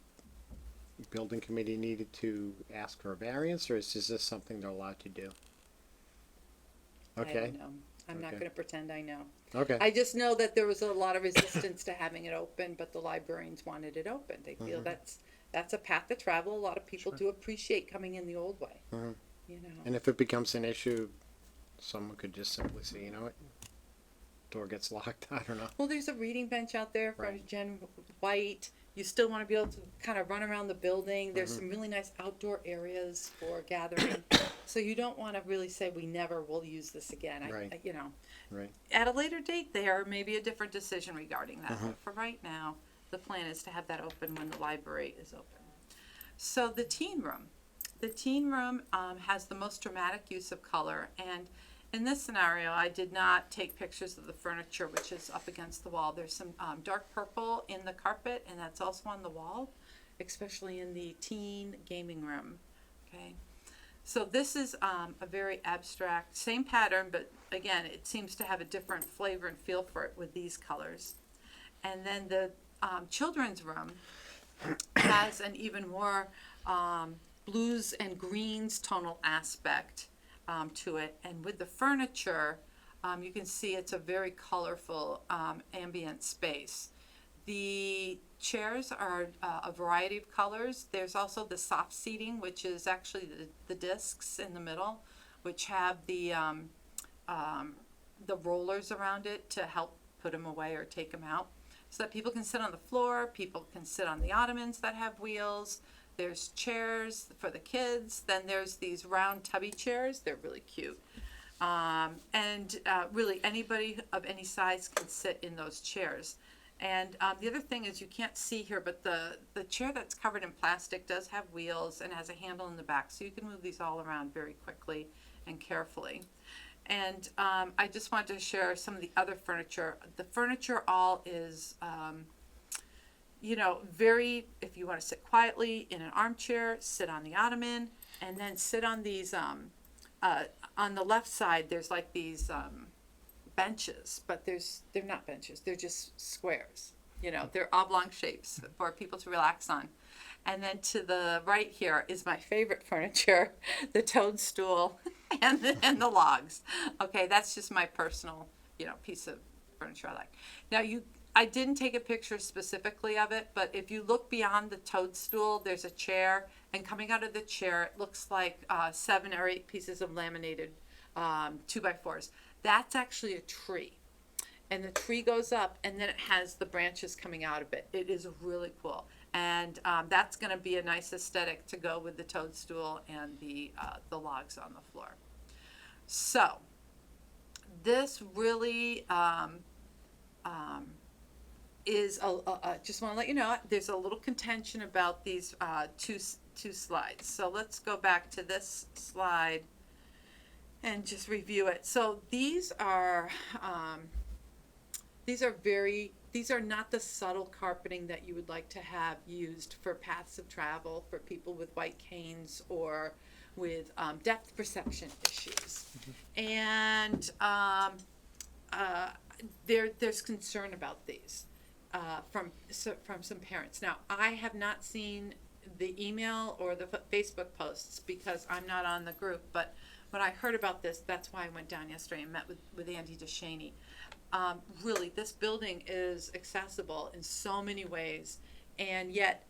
building committee needed to ask for a variance, or is this something they're allowed to do? I Okay, don't know. I'm not Okay. gonna pretend I know. okay, I just know that there was a lot of resistance to having it open, but the librarians wanted it open. They feel that's a path to travel. A lot of people do appreciate coming in the old way. You know. and if it becomes an issue, someone could just simply say, you know what, door gets locked, I don't know. Well, there's a reading bench out there for Right. Jen White. You still want to be able to kind of run around the building. There's some really nice outdoor areas for gathering. So you don't want to really say we never will use this again. Right. You know, Right, at a later date, there may be a different decision regarding that. But for right now, the plan is to have that open when the library is open. So the teen room. The teen room has the most dramatic use of color, and in this scenario, I did not take pictures of the furniture, which is up against the wall. There's some dark purple in the carpet, and that's also on the wall, especially in the teen gaming room. Okay, so this is a very abstract, same pattern, but again, it seems to have a different flavor and feel for it with these colors. And then the children's room has an even more blues and greens tonal aspect to it. And with the furniture, you can see it's a very colorful ambient space. The chairs are a variety of colors. There's also the soft seating, which is actually the discs in the middle, which have the rollers around it to help put them away or take them out, so that people can sit on the floor, people can sit on the ottomans that have wheels. There's chairs for the kids. Then there's these round tubby chairs. They're really cute. And really anybody of any size can sit in those chairs. And the other thing is you can't see here, but the chair that's covered in plastic does have wheels and has a handle in the back, so you can move these all around very quickly and carefully. And I just wanted to share some of the other furniture. The furniture all is, very, if you want to sit quietly in an armchair, sit on the ottoman, and then sit on these, on the left side, there's like these benches, but they're not benches, they're just squares. They're oblong shapes for people to relax on. And then to the right here is my favorite furniture, the toadstool and the logs. Okay, that's just my personal, piece of furniture I like. Now I didn't take a picture specifically of it, but if you look beyond the toadstool, there's a chair, and coming out of the chair, it looks like 7 or 8 pieces of laminated 2x4s. That's actually a tree. And the tree goes up, and then it has the branches coming out of it. It is really cool. And that's going to be a nice aesthetic to go with the toadstool and the logs on the floor. So, this really is just want to let you know there's a little contention about these two slides. So let's go back to this slide and just review it. So these are not the subtle carpeting that you would like to have used for paths of travel for people with white canes or with depth perception issues. And there's concern about these from some parents. Now, I have not seen the email or the Facebook posts because I'm not on the group, but when I heard about this, that's why I went down yesterday and met with Andy DeShaney. Really, this building is accessible in so many ways, and yet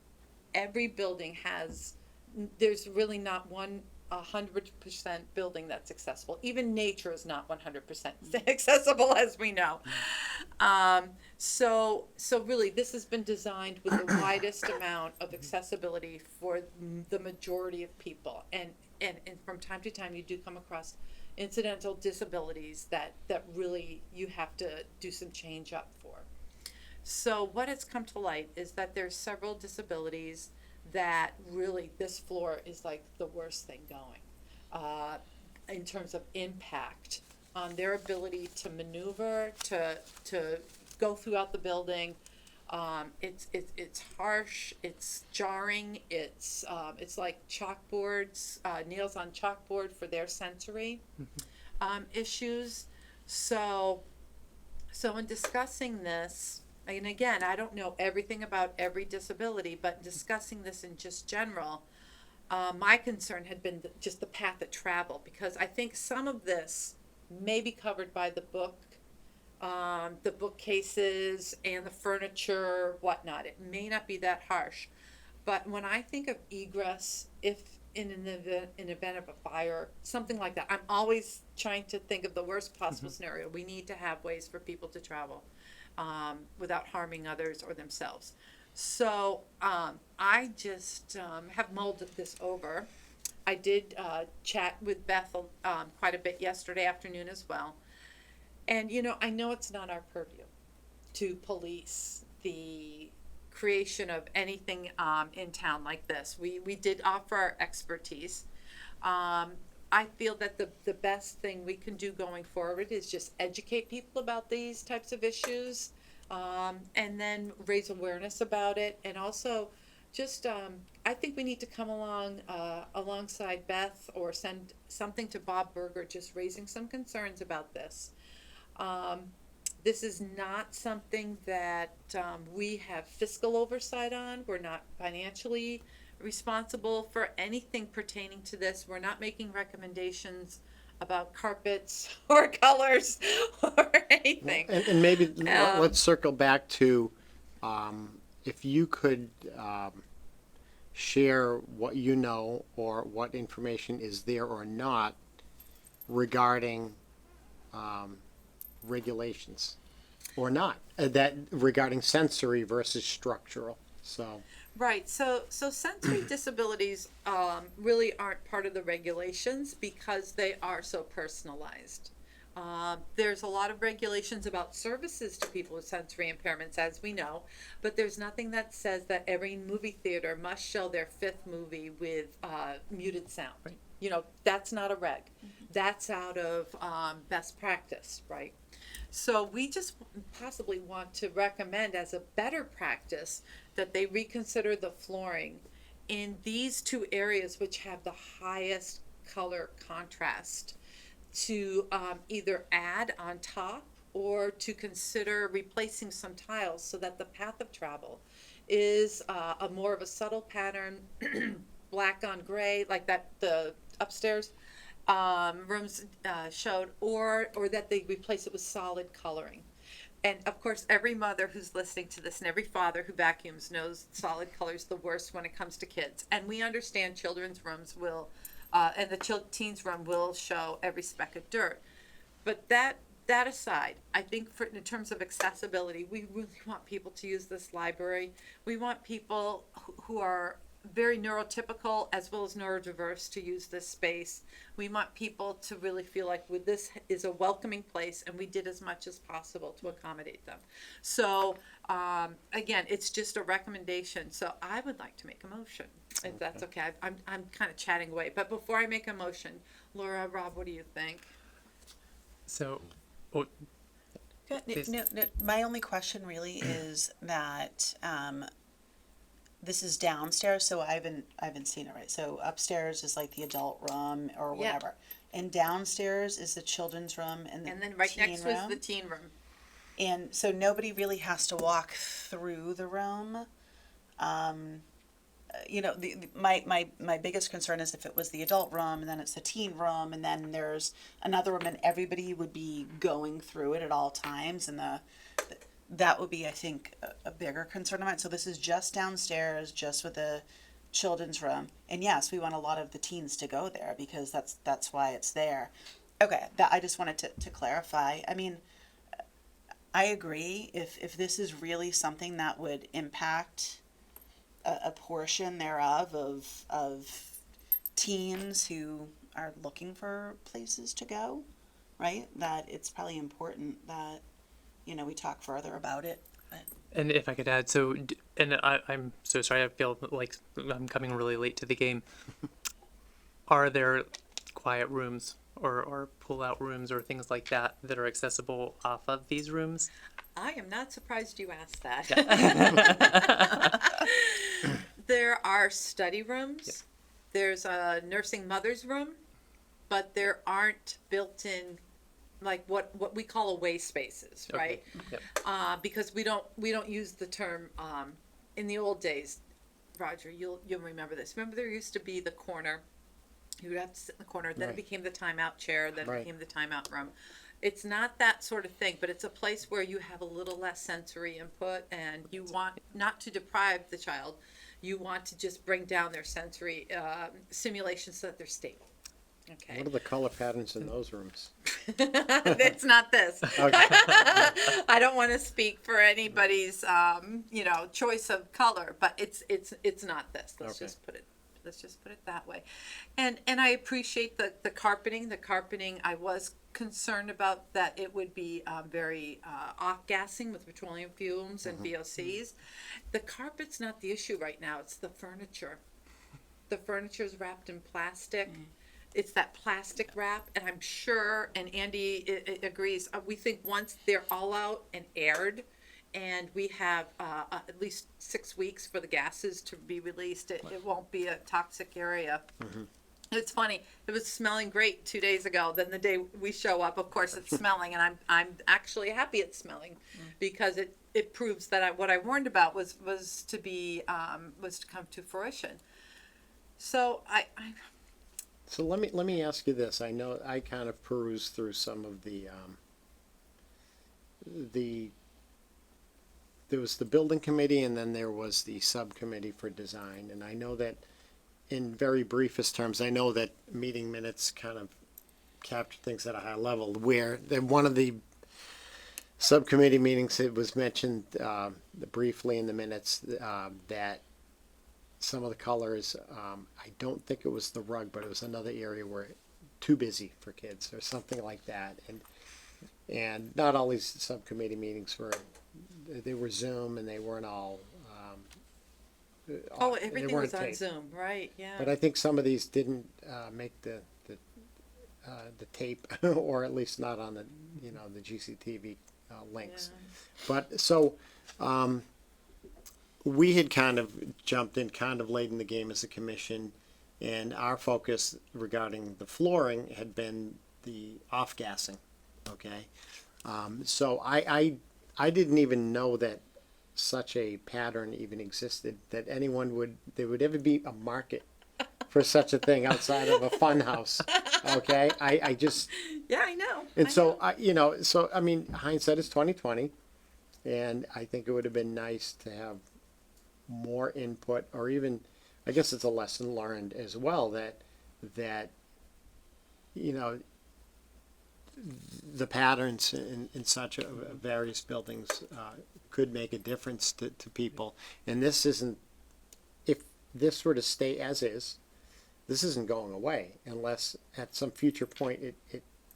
every building there's really not 100% building that's accessible. Even nature is not 100% accessible, as we know. So really, this has been designed with the widest amount of accessibility for the majority of people. And from time to time, you do come across incidental disabilities that really you have to do some change up for. So what has come to light is that there's several disabilities that really this floor is like the worst thing going in terms of impact on their ability to maneuver, to go throughout the building. It's harsh, it's jarring, it's like chalkboards, nails on chalkboard for their sensory issues. So in discussing this, and again, I don't know everything about every disability, but discussing this in just general, my concern had been just the path of travel, because I think some of this may be covered by the bookcases and the furniture, whatnot. It may not be that harsh. But when I think of egress, if in an event of a fire, something like that, I'm always trying to think of the worst possible scenario. We need to have ways for people to travel without harming others or themselves. So I just have mulled this over. I did chat with Beth quite a bit yesterday afternoon as well. And, I know it's not our purview to police the creation of anything in town like this. We did offer our expertise. I feel that the best thing we can do going forward is just educate people about these types of issues, and then raise awareness about it. And also just, I think we need to come alongside Beth or send something to Bob Berger, just raising some concerns about this. This is not something that we have fiscal oversight on. We're not financially responsible for anything pertaining to this. We're not making recommendations about carpets or colors or anything. And maybe let's circle back to if you could share what you know or what information is there or not regarding regulations or not, that regarding sensory versus structural. So Right. So sensory disabilities really aren't part of the regulations because they are so personalized. There's a lot of regulations about services to people with sensory impairments, as we know, but there's nothing that says that every movie theater must show their 5th movie with muted sound. Right. That's not a reg. That's out of best practice, right? So we just possibly want to recommend as a better practice that they reconsider the flooring in these 2 areas which have the highest color contrast, to either add on top or to consider replacing some tiles so that the path of travel is a more of a subtle pattern, black on gray, like that the upstairs rooms showed, or that they replace it with solid coloring. And of course, every mother who's listening to this and every father who vacuums knows solid color's the worst when it comes to kids. And we understand children's rooms will, and the teens room will show every speck of dirt. But that aside, I think in terms of accessibility, we really want people to use this library. We want people who are very neurotypical as well as neurodiverse to use this space. We want people to really feel like this is a welcoming place, and we did as much as possible to accommodate them. So again, it's just a recommendation. So I would like to make a motion, if that's okay. I'm kind of chatting away, but before I make a motion, Laura, Rob, what do you think? So, oh, Please. No, my only question really is that this is downstairs, so I haven't seen it, right? So upstairs is like the adult room or Yeah. whatever, and downstairs is the children's room and the And then right teen next was room. the teen room. And so nobody really has to walk through the room. You know, my biggest concern is if it was the adult room and then it's the teen room and then there's another room and everybody would be going through it at all times, and that would be, I think, a bigger concern of mine. So this is just downstairs, just with the children's room, and yes, we want a lot of the teens to go there because that's why it's there. Okay, that I just wanted to clarify. I mean, I agree. If this is really something that would impact a portion thereof of teens who are looking for places to go, right? That it's probably important that, you know, we talk further about it. But and if I could add, I'm so sorry, I feel like I'm coming really late to the game. Are there quiet rooms or pull-out rooms or things like that that are accessible off of these rooms? I am not surprised you asked that. There are study rooms. There's a nursing mother's room, but there aren't built-in, like what we call away spaces, Okay. right? Yep. Because we don't use the term in the old days. Roger, you'll remember this. Remember there used to be the corner. You would have to sit in the corner. Then it Right. became the timeout chair. Then it Right. became the timeout room. It's not that sort of thing, but it's a place where you have a little less sensory input, and you want not to deprive the child. You want to just bring down their sensory stimulation so that they're stable. Okay. What are the color patterns in those rooms? It's not this. Okay. I don't want to speak for anybody's, choice of color, but it's not this. Let's Okay. just put it that way. And I appreciate the carpeting. The carpeting, I was concerned about that it would be very off-gassing with petroleum fumes and VOCs. The carpet's not the issue right now. It's the furniture. The furniture's wrapped in plastic. It's that plastic wrap, and I'm sure, and Andy agrees, we think once they're all out and aired, and we have at least 6 weeks for the gases to be released, it won't be a toxic area. It's funny, it was smelling great 2 days ago, then the day we show up, of course it's smelling, and I'm actually happy it's smelling, because it proves that what I warned about was to come to fruition. So So let me ask you this. I know I kind of perused through some of there was the building committee and then there was the subcommittee for design. And I know that in very briefest terms, I know that meeting minutes kind of capture things at a high level where one of the subcommittee meetings, it was mentioned briefly in the minutes that some of the colors, I don't think it was the rug, but it was another area where too busy for kids or something like that. And not all these subcommittee meetings they were Zoom and they weren't all. Oh, they everything weren't was on taped. Zoom, right? Yeah. But I think some of these didn't make the tape, or at least not on the the GCTV links. But so. We had kind of jumped in kind of late in the game as a commission, and our focus regarding the flooring had been the off-gassing, okay? So I didn't even know that such a pattern even existed, that there would ever be a market for such a thing outside of a fun house, okay? I just, Yeah, I know. and so, I mean, hindsight is 20/20. And I think it would have been nice to have more input, or even, I guess it's a lesson learned as well, that, you know, the patterns in such various buildings, could make a difference to people. And this isn't, if this were to stay as is, this isn't going away unless at some future point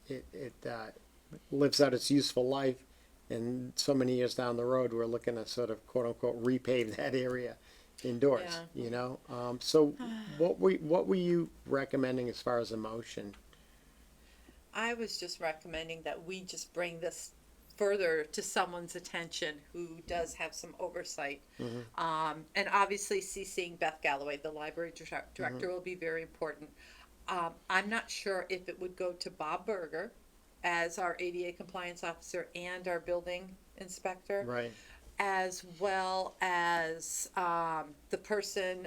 it lives out its useful life, and so many years down the road, we're looking to sort of quote unquote repave that area indoors, Yeah. you know? So what were you recommending as far as a motion? I was just recommending that we just bring this further to someone's attention who does have some oversight. And obviously CCing Beth Galloway, the library director, will be very important. I'm not sure if it would go to Bob Berger as our ADA compliance officer and our building inspector, Right, as well as the person,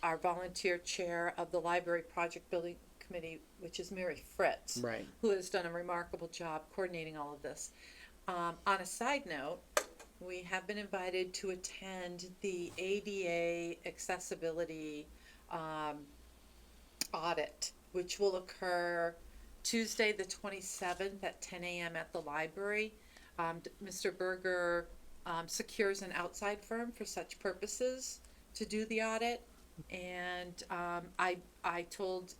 our volunteer chair of the library project building committee, which is Mary Fritz, right. who has done a remarkable job coordinating all of this. On a side note, we have been invited to attend the ADA accessibility audit, which will occur Tuesday, the 27th at 10 a.m. at the library. Mr. Berger secures an outside firm for such purposes to do the audit. And I told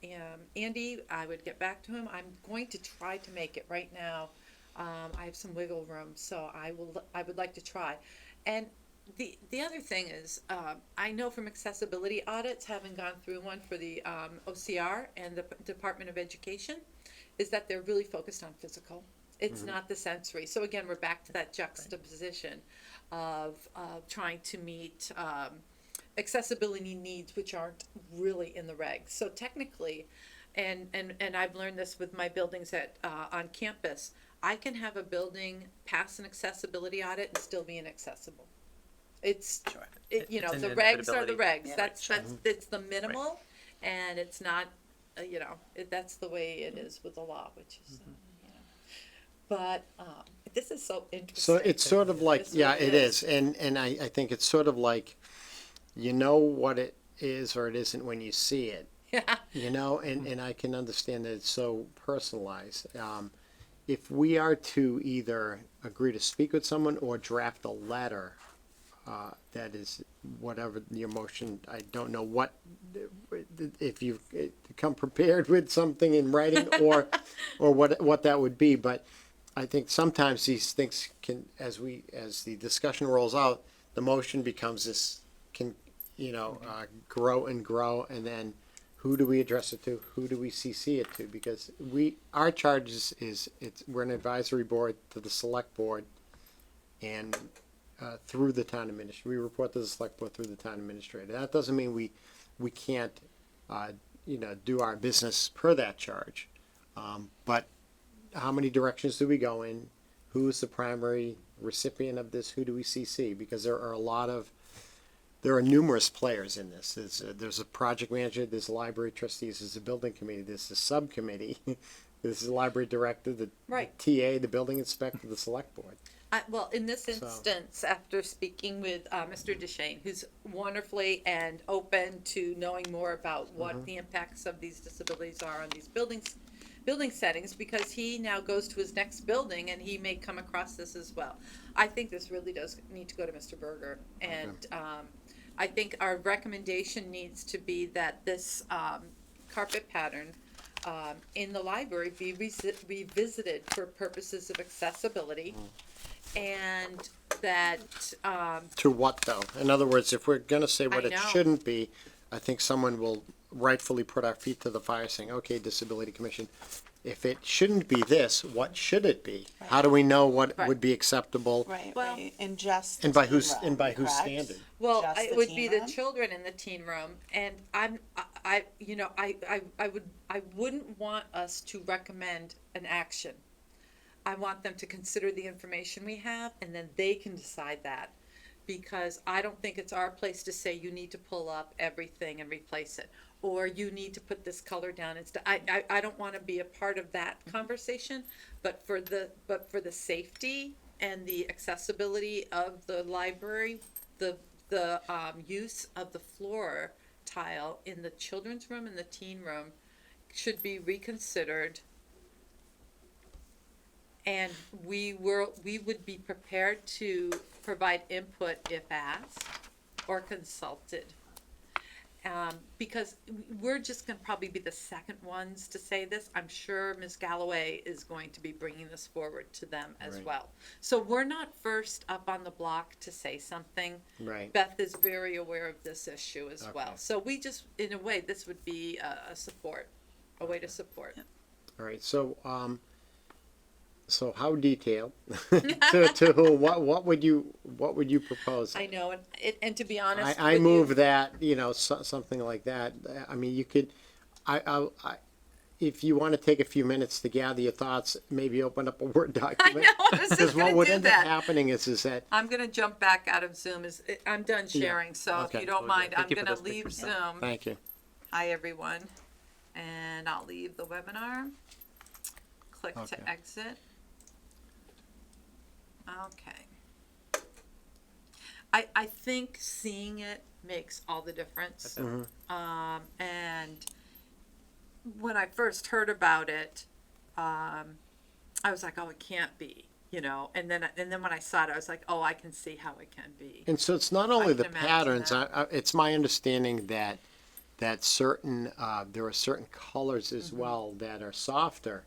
Andy I would get back to him. I'm going to try to make it right now. I have some wiggle room, so I would like to try. And the other thing is, I know from accessibility audits, having gone through one for the OCR and the Department of Education, is that they're really focused on physical. It's not the sensory. So again, we're back to that juxtaposition of trying to meet accessibility needs which aren't really in the regs. So technically, and I've learned this with my buildings on campus, I can have a building pass an accessibility audit and still be inaccessible. It's, Sure. you know, It's the an regs are the inevitability. regs. Yeah, That's right, it's the minimal, and it's not, you know, that's the way it is with the law, which is, you know. But this is so interesting. So it's sort of like, This yeah, really it is. is, and I think it's sort of like, you know what it is or it isn't when you see it, Yeah. you know, and I can understand that it's so personalized. If we are to either agree to speak with someone or draft a letter, that is whatever your motion, I don't know what, if you come prepared with something in writing or what that would be, but I think sometimes these things can, as the discussion rolls out, the motion becomes this, can, you know, grow and grow, and then who do we address it to? Who do we CC it to? Because our charge is we're an advisory board to the select board, and through the town administrator, we report to the select board through the town administrator. That doesn't mean we can't, you know, do our business per that charge. But how many directions do we go in? Who is the primary recipient of this? Who do we CC? Because there are numerous players in this. There's a project manager, there's library trustees, there's a building committee, there's a subcommittee, there's the library director, the Right. TA, the building inspector, the select board. Well, in this instance, after speaking with Mr. Deshane, who's wonderfully and open to knowing more about what the impacts of these disabilities are on these building settings, because he now goes to his next building and he may come across this as well. I think this really does need to go to Mr. Berger, and I think our recommendation needs to be that this carpet pattern in the library be revisited for purposes of accessibility. And that, To what though? In other words, if we're gonna say what I it know. shouldn't be, I think someone will rightfully put our feet to the fire saying, okay, Disability Commission, if it shouldn't be this, what should it be? How do we know what Right. would be acceptable? Right, Well- right, and just. And by the whose, teen and by room, whose correct? standard? well, Just it the would teen be the room? children in the teen room, and I wouldn't want us to recommend an action. I want them to consider the information we have, and then they can decide that. Because I don't think it's our place to say you need to pull up everything and replace it, or you need to put this color down. I don't want to be a part of that conversation, but for the safety and the accessibility of the library, the use of the floor tile in the children's room and the teen room should be reconsidered. And we would be prepared to provide input if asked or consulted. Because we're just gonna probably be the second ones to say this. I'm sure Ms. Galloway is going to be bringing this forward to them as Right. well. So we're not first up on the block to say something. Right. Beth is very aware of this issue as Okay. well. So we just, in a way, this would be a support, a way to support. All right, so how detailed? To who, what would you propose? I know, and to be honest I with move you, that, something like that. I mean, you could, I, if you want to take a few minutes to gather your thoughts, maybe open up a Word I document. know, I was Because just what gonna would do end up that. happening is that, I'm gonna jump back out of Zoom. I'm done Yeah, sharing, so if okay. you don't Oh, yeah. mind, I'm Thank you for gonna those leave pictures. Zoom. thank you. Hi, everyone. And I'll leave the webinar. Click Okay. to exit. Okay. I think seeing it makes all the difference. And when I first heard about it, I was like, oh, it can't be, and then when I saw it, I was like, oh, I can see how it can be. And so it's not only can the imagine patterns, that. it's my understanding that certain, there are certain colors as Mm-hmm. well that are softer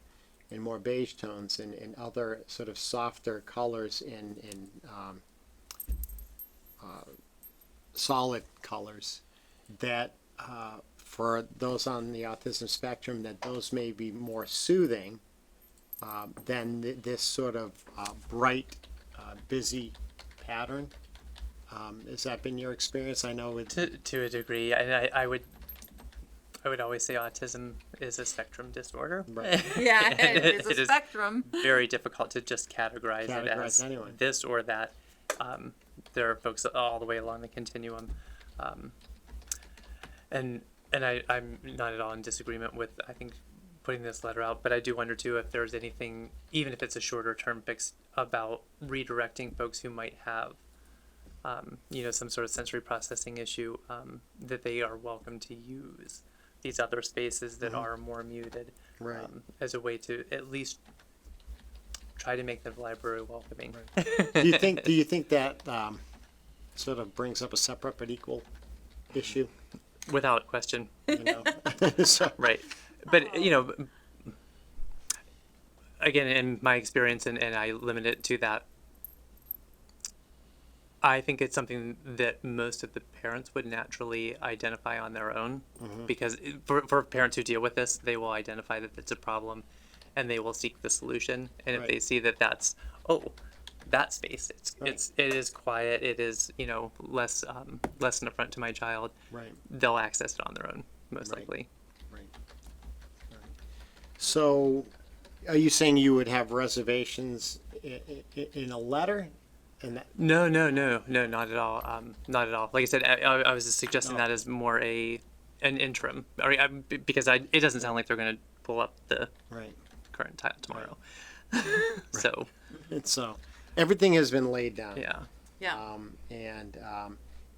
and more beige tones and other sort of softer colors in solid colors that, for those on the autism spectrum, that those may be more soothing than this sort of bright, busy pattern. Has that been your experience? I know with To a degree, and I would always say autism is a spectrum disorder. Right. Yeah, And it's it a is spectrum. very difficult to just categorize it Categorize as anyway. this or that. There are folks all the way along the continuum, and I'm not at all in disagreement with, I think, putting this letter out, but I do wonder too if there's anything, even if it's a shorter term fix, about redirecting folks who might have some sort of sensory processing issue, that they are welcome to use these other spaces that are more muted, Right. as a way to at least try to make the library welcoming. Do you think that sort of brings up a separate but equal issue? Without question, So, right? But again, in my experience, and I limit it to that, I think it's something that most of the parents would naturally identify on their own, because for parents who deal with this, they will identify that it's a problem, and they will seek the solution. And if Right. they see that that's that space, it is quiet, it is less less an affront to my child, right. they'll access it on their own most Right. likely. Right. So, are you saying you would have reservations in a letter? And that, No, not at all. Not at all. Like I said, I was just suggesting No. that as more an interim, because it doesn't sound like they're going to pull up the right. current title tomorrow. So It's so everything has been laid down. yeah, Yeah.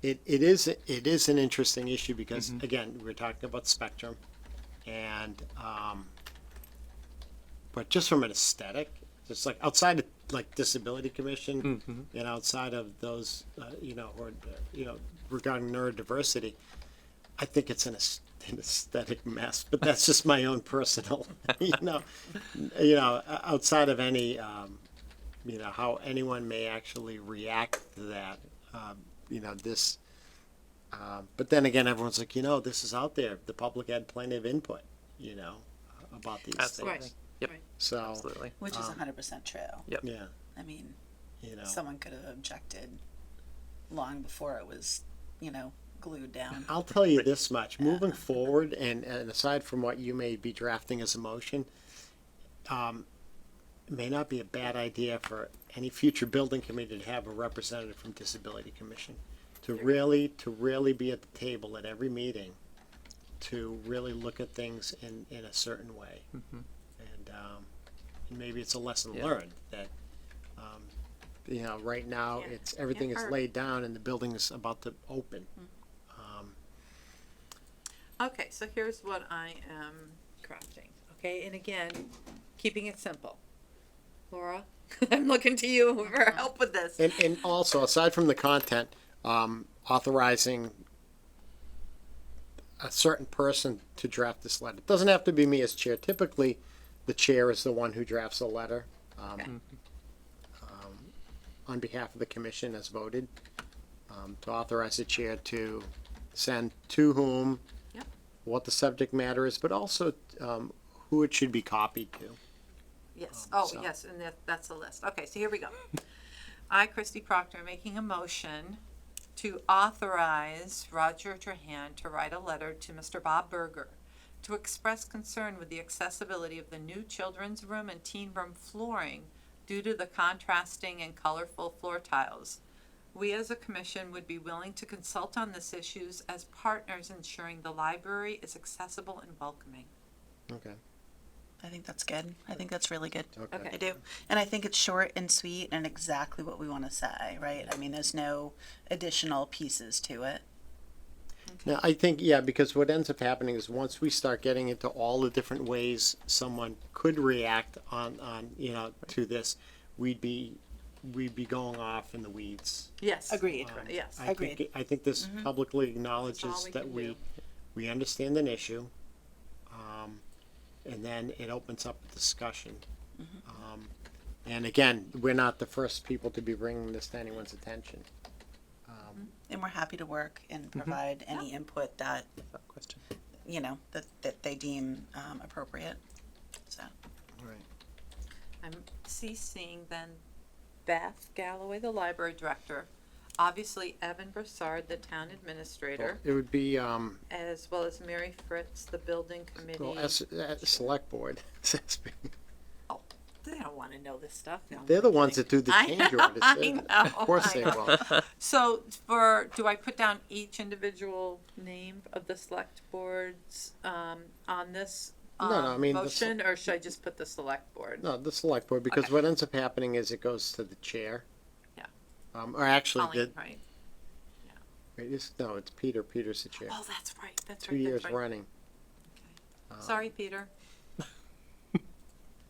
It is an interesting issue because again, we're talking about spectrum, and but just from an aesthetic, just like outside of like Disability Commission, and outside of those, or regarding neurodiversity, I think it's an aesthetic mess. But that's just my own personal, outside of any, how anyone may actually react to that, this. But then again, everyone's like, this is out there. The public had plenty of input, about these absolutely. things. Yep, Right. So, absolutely. Which is 100% true. Yep. yeah, I mean, you know. someone could have objected long before it was, glued down. I'll tell you this much, moving forward, and aside from what you may be drafting as a motion, it may not be a bad idea for any future building committee to have a representative from Disability Commission, to really be at the table at every meeting, to really look at things in a certain way. And maybe it's a lesson Yeah. learned that, you know, right now, Yeah. everything is Can't hurt. laid down and the building is about to open. Okay, so here's what I am crafting, okay, and again, keeping it simple. Laura, I'm looking to you for help with this. And also, aside from the content, authorizing a certain person to draft this letter. It doesn't have to be me as chair. Typically, the chair is the one who drafts a letter, Okay. on behalf of the commission as voted, to authorize the chair to send to whom, Yep. what the subject matter is, but also, who it should be copied to. Yes, so- yes, and that's the list. Okay, so here we go. I, Christy Proctor, am making a motion to authorize Roger Trahan to write a letter to Mr. Bob Berger to express concern with the accessibility of the new children's room and teen room flooring due to the contrasting and colorful floor tiles. We as a commission would be willing to consult on this issues as partners ensuring the library is accessible and welcoming. Okay. I think that's good. I think that's really good. Okay. I do. And I think it's short and sweet and exactly what we want to say, right? I mean, there's no additional pieces to it. Now, I think, yeah, because what ends up happening is once we start getting into all the different ways someone could react on, you know, to this, we'd be going off in the weeds. Yes. Agreed. Yes. Agreed. I think this publicly acknowledges That's all we that can we, do. we understand an issue. And then it opens up a discussion. And again, we're not the first people to be bringing this to anyone's attention. And we're happy to work and provide any input that, Without question. you know, that they deem appropriate. So, Right. I'm CCing then Beth Galloway, the library director, obviously Evan Broussard, the town administrator, It would be, as well as Mary Fritz, the building committee. well, select board. Oh, they don't wanna know this stuff. No, They're I'm the ones kidding. that do the I change know, orders. I They- know, Of course I they know. will. So do I put down each individual name of the select boards, on this, No, I mean, the motion, or should I just put the select board? No, the select board, because Okay. what ends up happening is it goes to the chair. Yeah. Or actually, Colleen, right? it's Peter. Peter's the chair. Oh, that's right, that's 2 right, years that's right. running. Sorry, Peter.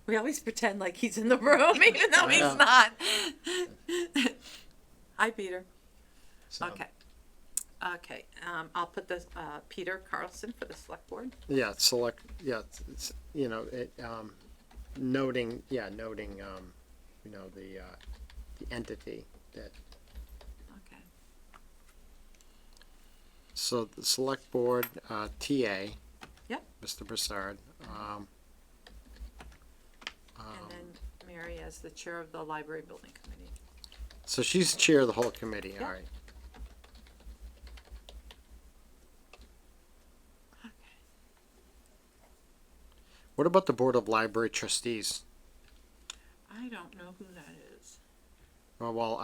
We always pretend like he's in the room, even though he's Yeah. not. Hi, Peter. So, Okay. Okay, I'll put this, Peter Carlson for the select board. Yeah, it's, you know, noting, you know, the entity that, Okay. so the select board, TA. Yep. Mr. Broussard, And then Mary as the chair of the library building committee. so she's the chair of the whole committee, Yeah. all right. What about the Board of Library Trustees? I don't know who that is. Well,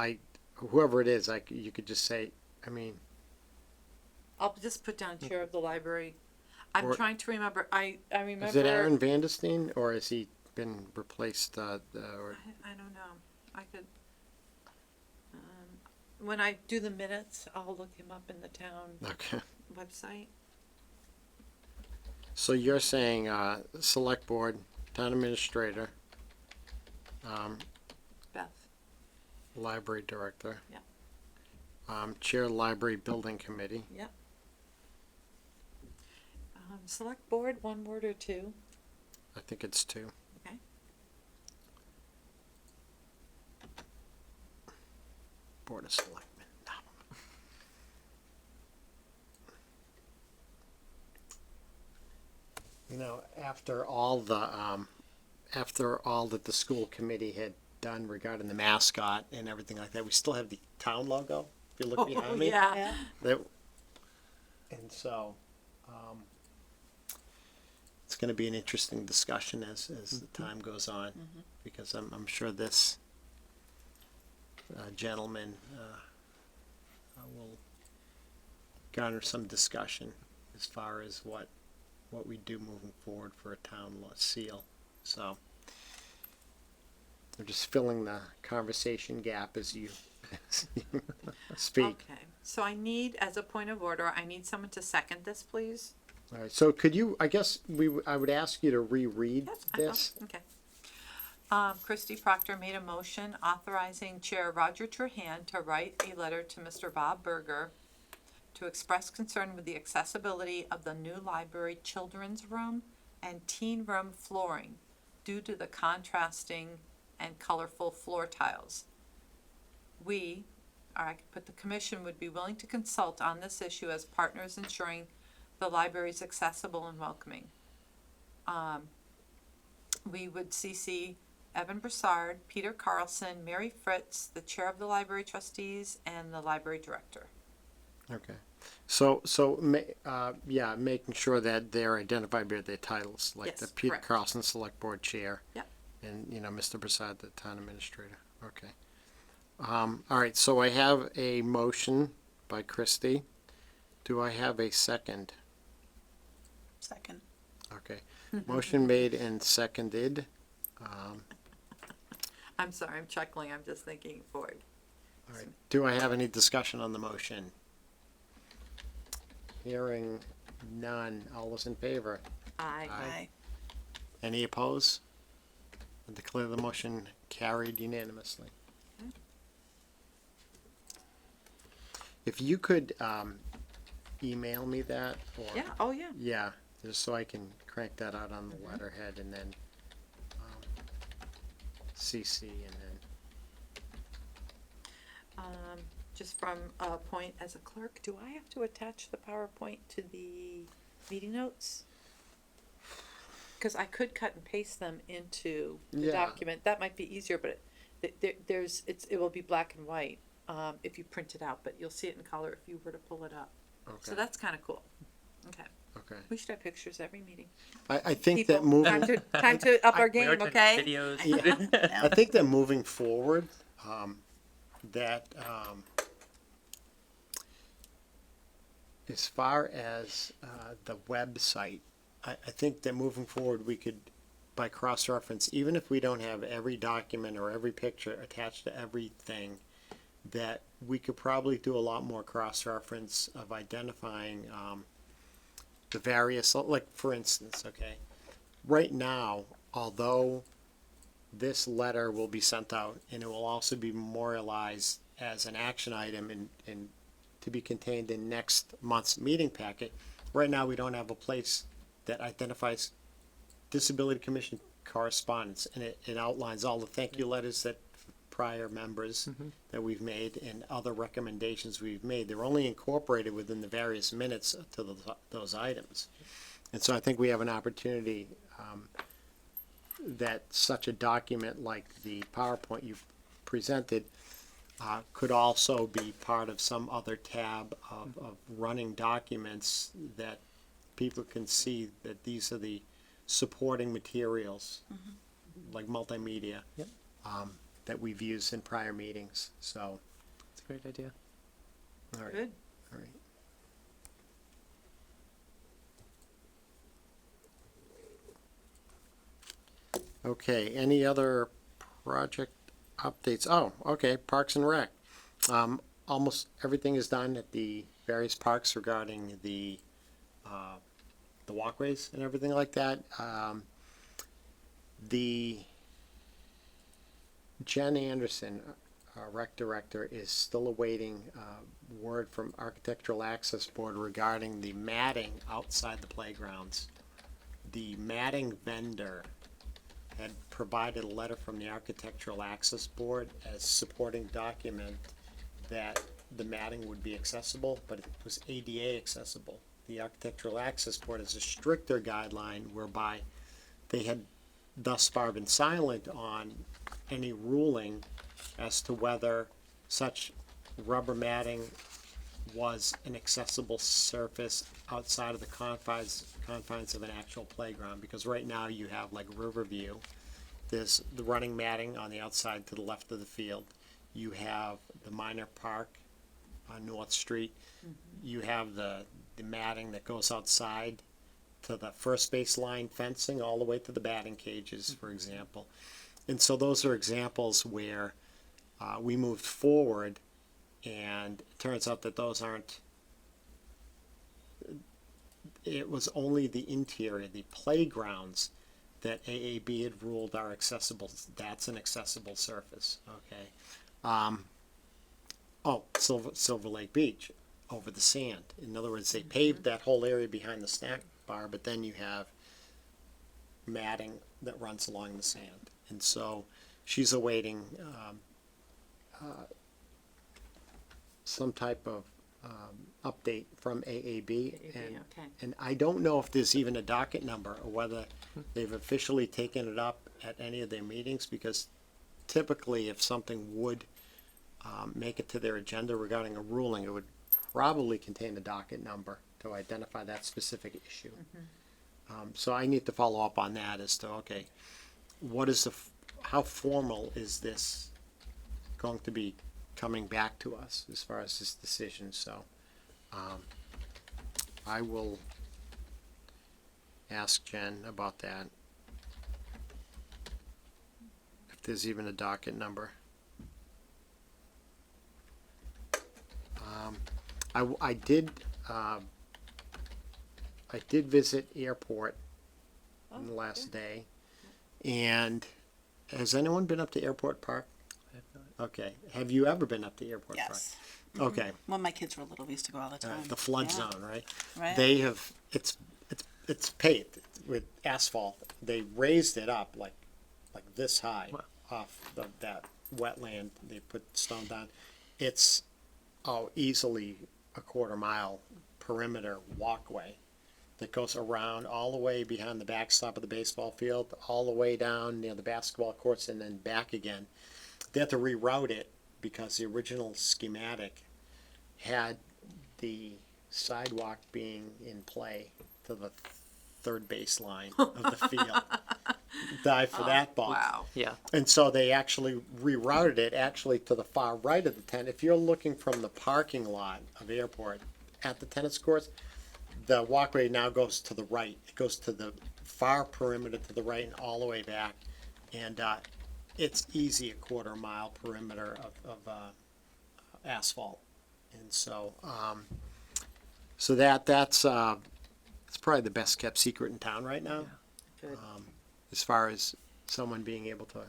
whoever it is, you could just say, I mean, I'll just put down chair of the library. I'm Or- trying to remember, I remember. is it Aaron Vandersteen, or has he been replaced, or, I don't know. I could. When I do the minutes, I'll look him up in the town okay. website. So you're saying, select board, town administrator, Beth. library director. Yeah. Chair library building committee. Yep. Select board, one word or two. I think it's 2. Okay. Board of Selectmen. You know, after all that the school committee had done regarding the mascot and everything like that, we still have the town logo. If you look behind me, Oh, yeah. that, and so, it's going to be an interesting discussion as the time goes on, because I'm sure this gentleman will garner some discussion as far as what we do moving forward for a town seal. So I'm just filling the conversation gap as you speak. Okay, so I need, as a point of order, I need someone to second this, please. All right, so could you, I guess I would ask you to reread Yes, I will. this. Okay. Christy Proctor made a motion authorizing Chair Roger Trahan to write a letter to Mr. Bob Berger to express concern with the accessibility of the new library children's room and teen room flooring due to the contrasting and colorful floor tiles. We, or I could put the commission, would be willing to consult on this issue as partners ensuring the library is accessible and welcoming. We would CC Evan Broussard, Peter Carlson, Mary Fritz, the chair of the library trustees, and the library director. Okay. Yeah, making sure that they're identified by their titles, like the Yes, Peter correct. Carlson Select Board Chair. Yep. And, Mr. Prasad, the Town Administrator. Okay. All right, so I have a motion by Christie. Do I have a second? Second. Okay. Motion made and seconded. I'm sorry, I'm chuckling, I'm just thinking forward. All right. Do I have any discussion on the motion? Hearing none. All those in favor? Aye. Aye. Any opposed? I declare the motion carried unanimously. If you could email me that, or Yeah, oh yeah. yeah, just so I can crank that out on the letterhead and then CC and then Just from a point as a clerk, do I have to attach the PowerPoint to the meeting notes? Cause I could cut and paste them into the Yeah. document, that might be easier, but it will be black and white, if you print it out, but you'll see it in color if you were to pull it up. So okay, that's kinda cool. Okay, okay. we should have pictures every meeting. I think People, that moving. time to up our We game, are doing okay? Videos. Yeah. I think that moving forward, as far as the website, I think that moving forward, we could, by cross-reference, even if we don't have every document or every picture attached to everything, that we could probably do a lot more cross-reference of identifying the various, like, for instance, okay, right now, although this letter will be sent out and it will also be memorialized as an action item and to be contained in next month's meeting packet. Right now, we don't have a place that identifies Disability Commission correspondence, and it outlines all the thank you letters that prior members that we've made and other recommendations we've made. They're only incorporated within the various minutes to those items. And so I think we have an opportunity that such a document like the PowerPoint you've presented could also be part of some other tab of running documents that people can see that these are the supporting materials, like multimedia, Yep. that we've used in prior meetings. So, It's a great idea. all right, Good. all right. Okay, any other project updates? Oh, okay, Parks and Rec. Almost everything is done at the various parks regarding the walkways and everything like that. The Jen Anderson, our rec director, is still awaiting word from Architectural Access Board regarding the matting outside the playgrounds. The matting vendor had provided a letter from the Architectural Access Board as supporting document that the matting would be accessible, but it was ADA accessible. The Architectural Access Board has a stricter guideline whereby they had thus far been silent on any ruling as to whether such rubber matting was an accessible surface outside of the confines of an actual playground, because right now you have like Riverview, there's the running matting on the outside to the left of the field. You have the Minor Park on North Street. You have the matting that goes outside to the first base line fencing all the way to the batting cages, for example. And so those are examples where we moved forward, and it turns out that those aren't. It was only the interior, the playgrounds, that AAB had ruled are accessible. That's an accessible surface. Okay. Silver Lake Beach, over the sand. In other words, they paved that whole area behind the snack bar, but then you have matting that runs along the sand. And so she's awaiting some type of update from AAB. And, okay. and I don't know if there's even a docket number or whether they've officially taken it up at any of their meetings, because typically if something would make it to their agenda regarding a ruling, it would probably contain a docket number to identify that specific issue. So I need to follow up on that as to, okay, what is how formal is this going to be coming back to us as far as this decision? So I will ask Jen about that, if there's even a docket number. I did visit airport on the last day, and has anyone been up to Airport Park? I have not- Okay, have you ever been up to Airport Park? Yes. Okay, When my kids were little, we used to go all the time. the flood Yeah. zone, right? Right. They have, it's paved with asphalt. They raised it up like this high Wow. off of that wetland. They put stone down. It's, easily a quarter-mile perimeter walkway that goes around all the way behind the backstop of the baseball field, all the way down near the basketball courts, and then back again. They had to reroute it because the original schematic had the sidewalk being in play to the third baseline of the field. Die for that ball. Wow. Yeah. And so they actually rerouted it actually to the far right of the tent. If you're looking from the parking lot of the airport at the tennis courts, the walkway now goes to the right. It goes to the far perimeter to the right and all the way back. And it's easy a quarter-mile perimeter of asphalt. And so that's it's probably the best kept secret in town right now. Good. As far as someone being able to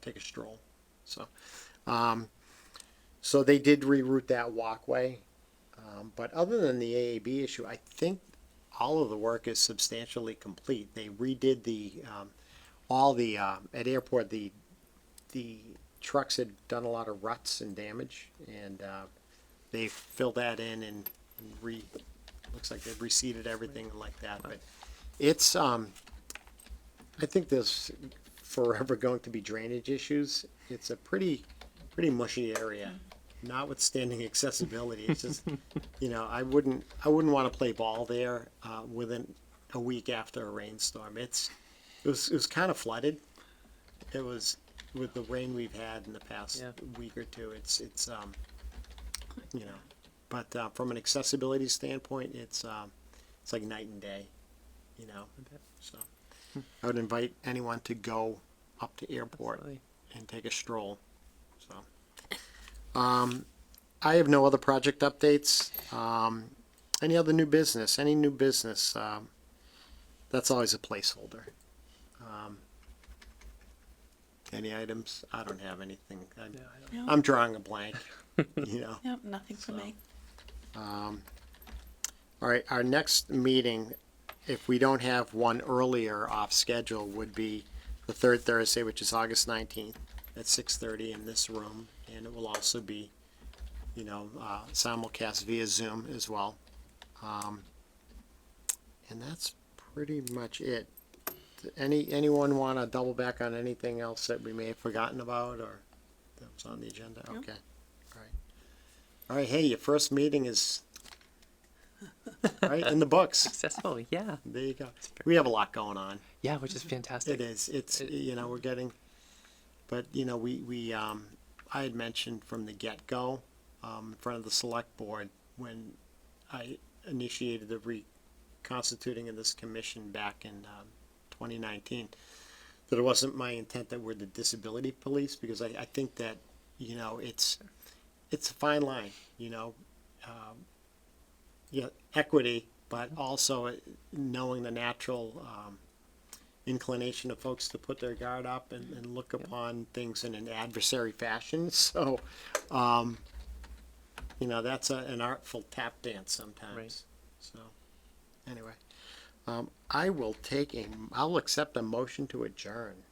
take a stroll. So so they did reroute that walkway. But other than the AAB issue, I think all of the work is substantially complete. They redid at airport, the trucks had done a lot of ruts and damage, and they filled that in and looks like they've reseeded everything like that. But it's I think there's forever going to be drainage issues. It's a pretty mushy area, notwithstanding accessibility. It's just I wouldn't want to play ball there within a week after a rainstorm. It was kind of flooded. It was with the rain we've had in the past week or two. It's but from an accessibility standpoint, it's like night and day. So I would invite anyone to go up to airport Absolutely. and take a stroll. So, I have no other project updates. Any other new business? Any new business? That's always a placeholder. Any items? I don't have anything. Yeah, I don't- I'm drawing a blank. Nope, nothing for me. All right, our next meeting, if we don't have one earlier off schedule, would be the third Thursday, which is August 19th at 6:30 in this room. And it will also be, simulcast via Zoom as well. And that's pretty much it. Anyone want to double back on anything else that we may have forgotten about or that was on the agenda? No. Okay, all right. All right, hey, your first meeting is right in the books. Accessible, yeah. There you go. We have a lot going on. Yeah, which is fantastic. It is. It's we're getting, but we I had mentioned from the get-go, in front of the select board when I initiated the reconstituting of this commission back in 2019, that it wasn't my intent that we're the disability police, because I think that, you know, it's a fine line, you know, yeah, equity, but also knowing the natural, inclination of folks to put their guard up and look upon things in an adversary fashion, so, you know, that's an artful tap dance sometimes, Right. so, anyway. I'll accept a motion to adjourn.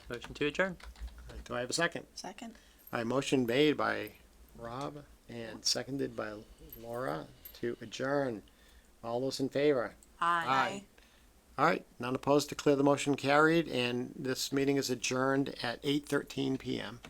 Motion to adjourn. Do I have a second? Second? A motion made by Rob and seconded by Laura to adjourn. All those in favor? Aye. All right, none opposed, declare the motion carried, and this meeting is adjourned at 8:13 PM.